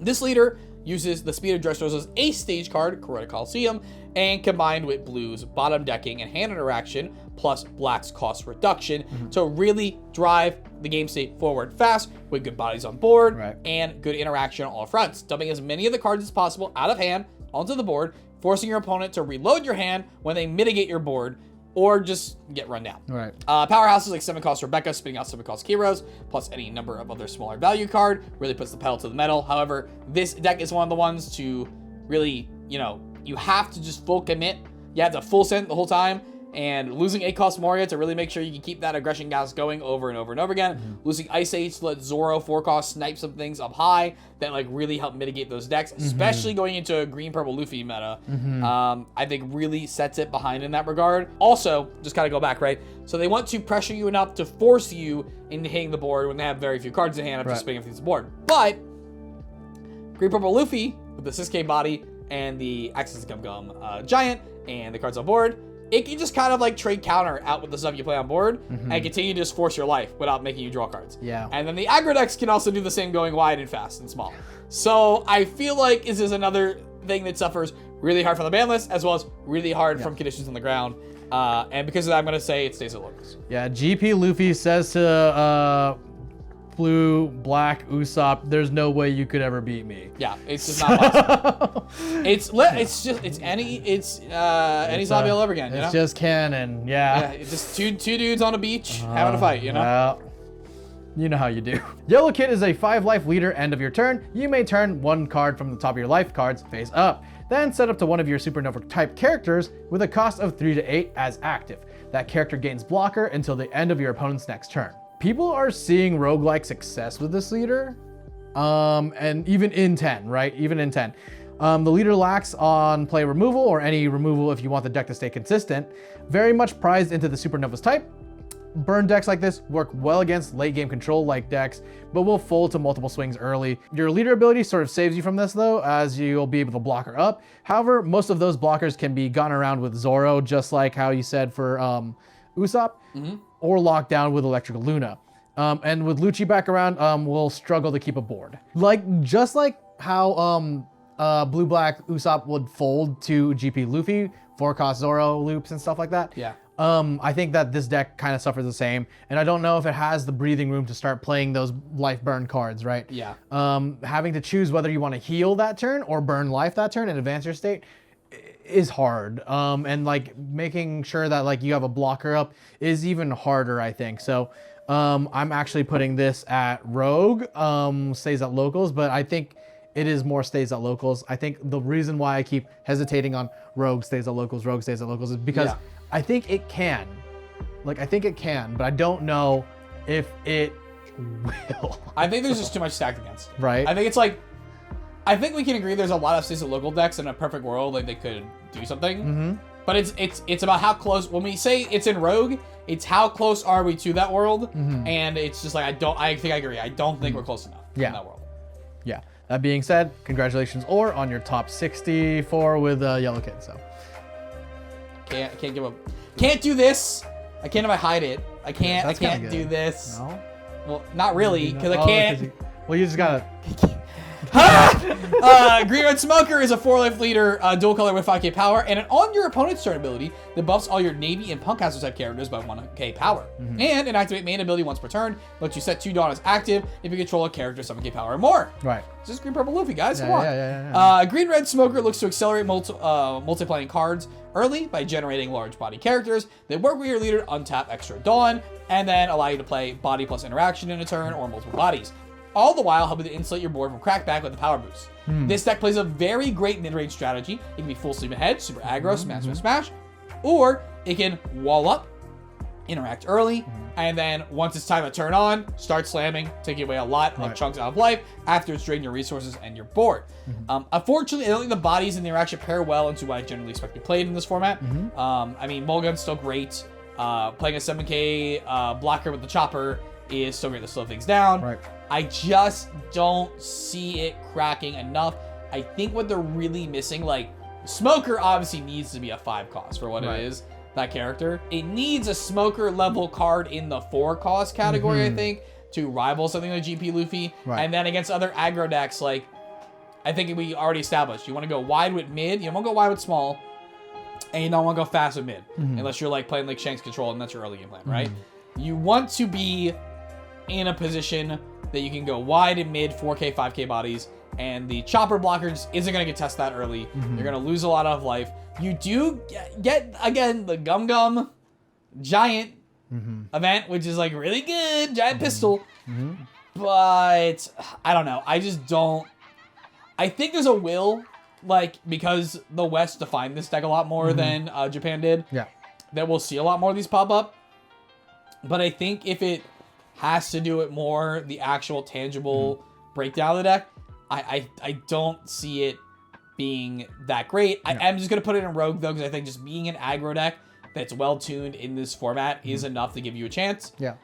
This leader uses the speed of Dressrosa's Ace stage card, Coretta Coliseum, and combined with Blue's bottom decking and hand interaction, plus Black's cost reduction, to really drive the game state forward fast with good bodies on board and good interaction on all fronts, dumping as many of the cards as possible out of hand onto the board, forcing your opponent to reload your hand when they mitigate your board, or just get run down. Right. Powerhouses like 7-cost Rebecca, spitting out 7-cost Heroes, plus any number of other smaller value card, really puts the pedal to the metal. However, this deck is one of the ones to really, you have to just full commit. You have to full send the whole time. and losing 8-cost Moria to really make sure you can keep that aggression gas going over and over and over again. Losing Ice Age to let Zoro 4-cost snipe some things up high that like really help mitigate those decks, especially going into a green-purple Luffy meta. I think really sets it behind in that regard. Also, just kind of go back, right? So they want to pressure you enough to force you into hitting the board when they have very few cards in hand after spinning through the board. But green-purple Luffy with the 6K body and the Axis Gum Gum Giant and the cards on board, it can just kind of like trade counter out with the stuff you play on board and continue to just force your life without making you draw cards. Yeah. And then the aggro decks can also do the same going wide and fast and small. So I feel like this is another thing that suffers really hard from the ban list as well as really hard from conditions on the ground. And because of that, I'm going to say it stays at locals. Yeah, GP Luffy says to Blue, Black, Usopp, there's no way you could ever beat me. Yeah, it's just not possible. It's any zombie all over again, you know? It's just canon, Yeah, it's just two dudes on a beach having a fight, you know? Well, you know how you do. Yellow Kid is a 5-life leader. End of your turn, you may turn 1 card from the top of your life cards face up. Then set up to one of your supernova type characters with a cost of 3 to 8 as active. That character gains blocker until the end of your opponent's next turn. People are seeing roguelike success with this leader, and even in 10, right? Even in 10. The leader lacks on play removal or any removal if you want the deck to stay consistent. Very much prized into the Supernova's type. Burn decks like this work well against late game control like decks, but will fold to multiple swings early. Your leader ability sort of saves you from this though, as you'll be able to block her up. However, most of those blockers can be gotten around with Zoro, just like how you said for Usopp, or locked down with Electrical Luna. And with Lucci back around, we'll struggle to keep a board. Just like how Blue-Black Usopp would fold to GP Luffy, 4-cost Zoro loops and stuff like that. Yeah. I think that this deck kind of suffers the same, and I don't know if it has the breathing room to start playing those life burn cards, right? Yeah. Having to choose whether you want to heal that turn or burn life that turn and advance your state is hard. And like making sure that like you have a blocker up is even harder, I think. So I'm actually putting this at Rogue, stays at locals, but I think it is more stays at locals. I think the reason why I keep hesitating on Rogue stays at locals is because I think it can. Like, I think it can, but I don't know if it will. I think there's just too much stacked against it. Right. I think it's like, I think we can agree there's a lot of stays at local decks in a perfect world, like they could do something. But it's about how close, when we say it's in Rogue, it's how close are we to that world? And it's just like, I think I agree. I don't think we're close enough in that world. Yeah. That being said, congratulations, Or, on your top 64 with Yellow Kid, so. Can't give up. Can't do this. I can't if I hide it. I can't do this. No? Well, not really, because I can't. You just gotta. Green Red Smoker is a 4-life leader, dual color with 5k power, and an on your opponent's turn ability that buffs all your Navy and Punkcaster type characters by 1k power. And an activate main ability once per turn, lets you set 2 Dawn as active if you control a character 7k power or more. Right. This is Green Purple Luffy, guys. Come on. Green Red Smoker looks to accelerate multiplying cards early by generating large body characters that work with your leader, untap extra Dawn, and then allow you to play body plus interaction in a turn or multiple bodies. All the while helping to insulate your board from crackback with the power boost. This deck plays a very great mid-range strategy. It can be full steam ahead, super aggro, smash, or it can wall up, interact early, and then once it's time to turn on, start slamming, taking away a lot of chunks out of life after it's drained your resources and your board. Unfortunately, I don't think the bodies and the interaction pair well into what I generally expect to be played in this format. I mean, Mulligan's still great. Playing a 7k blocker with the chopper is still great to slow things down. Right. I just don't see it cracking enough. I think what they're really missing, like, Smoker obviously needs to be a 5-cost for what it is, that character. It needs a Smoker level card in the 4-cost category, I think, to rival something like GP Luffy. And then against other aggro decks, like, I think we already established, you want to go wide with mid, you don't want to go wide with small, and you don't want to go fast with mid, unless you're like playing like Shanks control and that's your early game plan, right? You want to be in a position that you can go wide and mid 4k, 5k bodies, and the chopper blocker just isn't going to get tested that early. You're going to lose a lot of life. You do get, again, the Gum Gum Giant event, which is like really good, Giant Pistol, but I don't know. I just don't. I think there's a will, like, because the West defined this deck a lot more than Japan did. that we'll see a lot more of these pop up. But I think if it has to do it more, the actual tangible breakdown of the deck, I don't see it being that great. I am just going to put it in Rogue, though, because I think just being an aggro deck that's well-tuned in this format is enough to give you a chance. Yeah.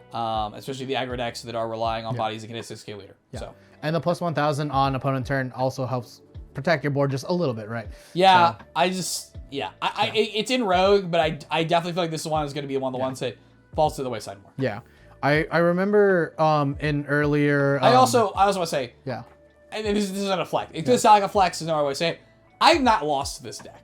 Especially the aggro decks that are relying on bodies that can hit 6k later. Yeah. So. And the plus 1000 on opponent turn also helps protect your board just a little bit, right? Yeah, so. It's in Rogue, but I definitely feel like this one is going to be one of the ones that falls to the wayside more. Yeah. I remember in earlier... I also want to say... Yeah. And this isn't a flex. It does sound like a flex, is no other way to say it. I've not lost to this deck.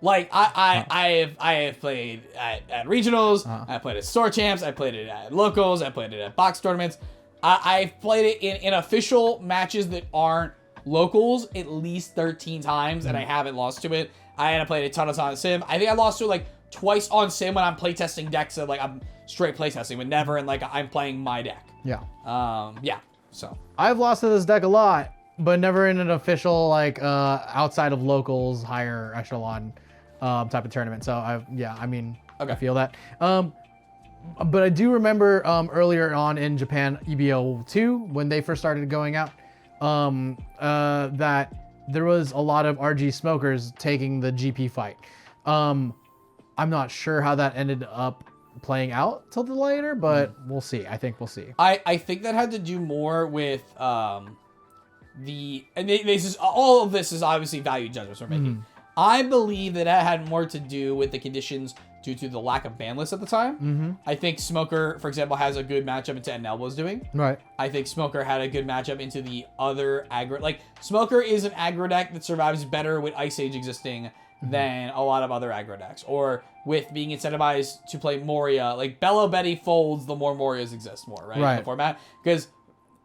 Like, I have played at regionals, I played at store champs, I played it at locals, I played it at box tournaments. I've played it in official matches that aren't locals at least 13 times, and I haven't lost to it. I had played a ton of times on Sim. I think I lost to it like twice on Sim when I'm playtesting decks that like I'm straight playtesting, but never in like I'm playing my deck. Yeah. So I've lost to this deck a lot, but never in an official like outside of locals higher echelon type of tournament. So I feel that. But I do remember earlier on in Japan, EB02, when they first started going out, that there was a lot of RG smokers taking the GP fight. I'm not sure how that ended up playing out till the later, but we'll see. I think we'll see. I think that had to do more with all of this is obviously value judgments we're making. I believe that had more to do with the conditions due to the lack of ban lists at the time. I think Smoker, for example, has a good matchup into Enel was doing. Right. I think Smoker had a good matchup into the other aggro. Like, Smoker is an aggro deck that survives better with Ice Age existing than a lot of other aggro decks. Or with being incentivized to play Moria. Like, Belo Betty folds the more Morias exist more, right? In the format. Because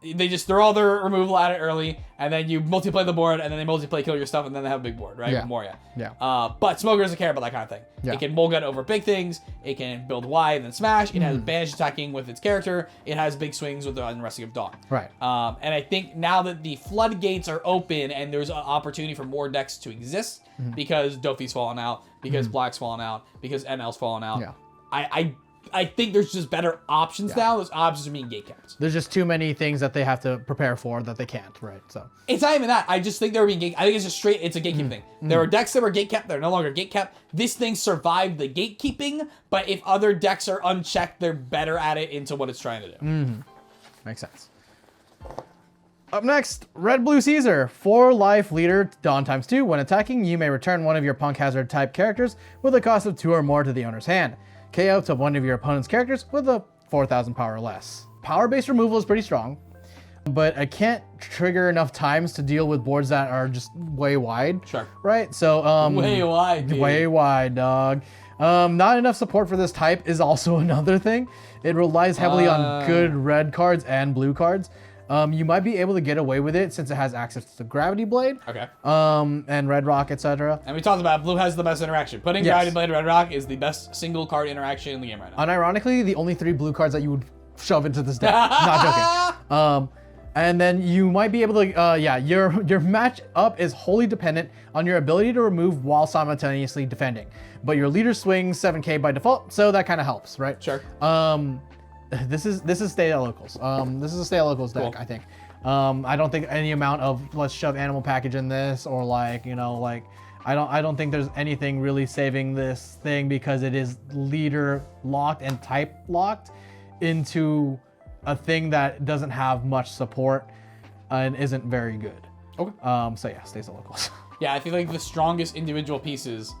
they just throw all their removal at it early, and then you multiplay the board, and then they multiplay kill your stuff, and then they have a big board, right? Yeah. With Moria. Yeah. But Smoker doesn't care about that kind of thing. Yeah. It can mulligan over big things. It can build wide and then smash. It has banish attacking with its character. It has big swings with the Unresting of Dawn. Right. And I think now that the floodgates are open and there's an opportunity for more decks to exist because Doffy's fallen out, because Black's fallen out, because NL's fallen out. Yeah. I think there's just better options now. Those options are being gatekept. There's just too many things that they have to prepare for that they can't, right? So it's not even that. I just think they're being gate. I think it's just straight. It's a gatekeeping thing. There are decks that were gatekept. They're no longer gatekept. This thing survived the gatekeeping, but if other decks are unchecked, they're better at it into what it's trying to do. Makes sense. Up next, Red Blue Caesar, 4-life leader, Dawn ×2. When attacking, you may return one of your Punk Hazard type characters with a cost of 2 or more to the owner's hand. KO to one of your opponent's characters with a 4,000 power or less. Power-based removal is pretty strong, but I can't trigger enough times to deal with boards that are just way wide. Sure. Right? So Way wide, dude. Way wide, dog. Not enough support for this type is also another thing. It relies heavily on good red cards and blue cards. You might be able to get away with it since it has access to Gravity Blade. Okay. And Red Rock, etc. And we talked about blue has the best interaction. Putting Gravity Blade Red Rock is the best single card interaction in the game right now. Unironically, the only 3 blue cards that you would shove into this deck. Not joking. And then you might be able to, your match up is wholly dependent on your ability to remove while simultaneously defending. But your leader swings 7k by default, so that kind of helps, right? Sure. This is stay at locals. This is a stay at locals deck, I think. I don't think any amount of let's shove animal package in this or like, I don't think there's anything really saving this thing because it is leader locked and type locked into a thing that doesn't have much support and isn't very good. Okay. So yeah, stays at locals. Yeah, I feel like the strongest individual pieces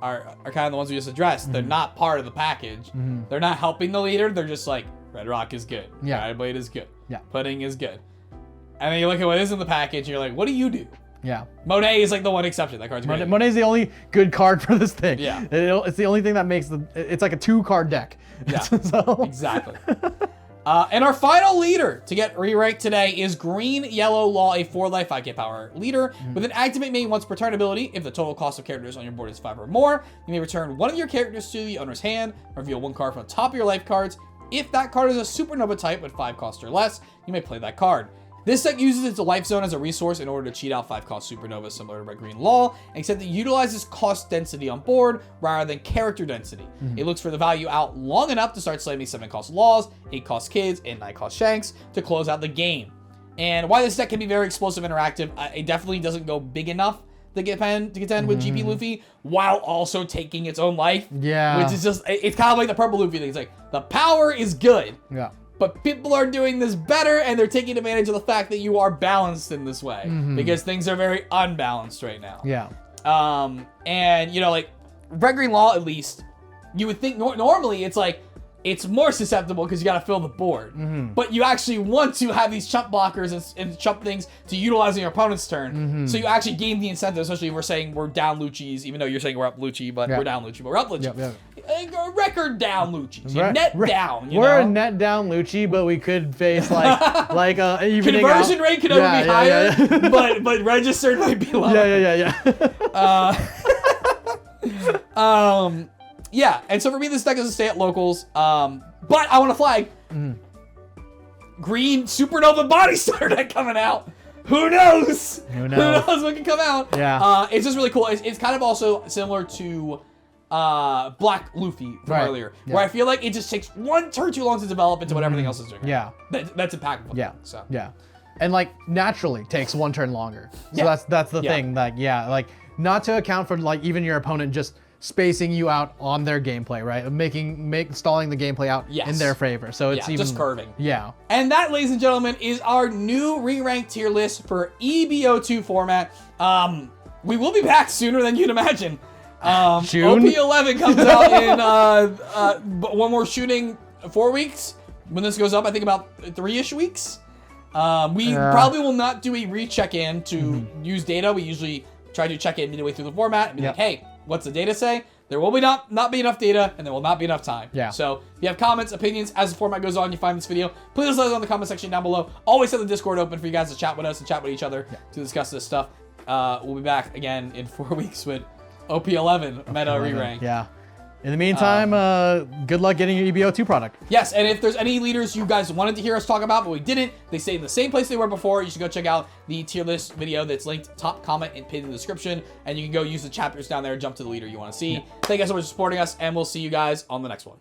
are kind of the ones we just addressed. They're not part of the package. They're not helping the leader. They're just like, Red Rock is good. Yeah. Gravity Blade is good. Yeah. Pudding is good. And then you look at what is in the package and you're like, what do you do? Yeah. Monet is like the one exception. That card's great. Monet's the only good card for this thing. Yeah. It's the only thing that makes it's like a 2-card deck. Yeah. So. Exactly. And our final leader to get re-ranked today is Green Yellow Law, a 4-life 5k power leader with an activate main once per turn ability. If the total cost of characters on your board is 5 or more, you may return one of your characters to the owner's hand, reveal 1 card from the top of your life cards. If that card is a supernova type with 5 cost or less, you may play that card. This deck uses its Life Zone as a resource in order to cheat out 5-cost Supernova similar to Red Green Law, except it utilizes cost density on board rather than character density. It looks for the value out long enough to start slamming 7-cost Laws, 8-cost Kids, and 9-cost Shanks to close out the game. And why this deck can be very explosive and interactive, it definitely doesn't go big enough to contend with GP Luffy while also taking its own life. Yeah. Which is just, it's kind of like the purple Luffy thing. It's like, the power is good. Yeah. But people are doing this better, and they're taking advantage of the fact that you are balanced in this way. Because things are very unbalanced right now. Yeah. And, you know, like, Red Green Law, at least, you would think normally it's like, it's more susceptible because you got to fill the board. But you actually want to have these chump blockers and chump things to utilize in your opponent's turn. So you actually gain the incentive, especially if we're saying we're down Lucci's, even though you're saying we're up Lucci, but we're down Lucci, but we're up Lucci. Record down Lucci. So net down, you we're know? a net down Lucci, but we could face like evening conversion out. rate could never be higher, but registered might be lower. Yeah, and so for me, this deck doesn't stay at locals. But I want to flag green Supernova Body Starter deck coming out. Who knows? Who knows what can come out? Yeah. It's just really cool. It's kind of also similar to Black Luffy from earlier, where I feel like it just takes one turn too long to develop into what everything else is doing. Yeah. That's impactful. Yeah. So. Yeah. And like naturally takes one turn longer. So that's the thing. Like like not to account for like even your opponent just spacing you out on their gameplay, right? Stalling the gameplay out in their favor. So it's even just curving. Yeah. And that, ladies and gentlemen, is our new re-ranked tier list for EB02 format. We will be back sooner than you'd imagine. June? OP11 comes out in one more shooting 4 weeks. When this goes up, I think about 3-ish weeks. We probably will not do a recheck-in to use data. We usually try to check in midway through the format and be like, hey, what's the data say? There will be not be enough data, and there will not be enough time. Yeah. So if you have comments, opinions, as the format goes on, you find this video, please let us know in the comment section down below. Always have the Discord open for you guys to chat with us and chat with each other to discuss this stuff. We'll be back again in 4 weeks with OP11 meta re-rank. Yeah. In the meantime, good luck getting your EB02 product. Yes, and if there's any leaders you guys wanted to hear us talk about, but we didn't, they stay in the same place they were before, you should go check out the tier list video that's linked top comment and pinned in the description, and you can go use the chapters down there and jump to the leader you want to see. Thank you guys so much for supporting us, and we'll see you guys on the next one.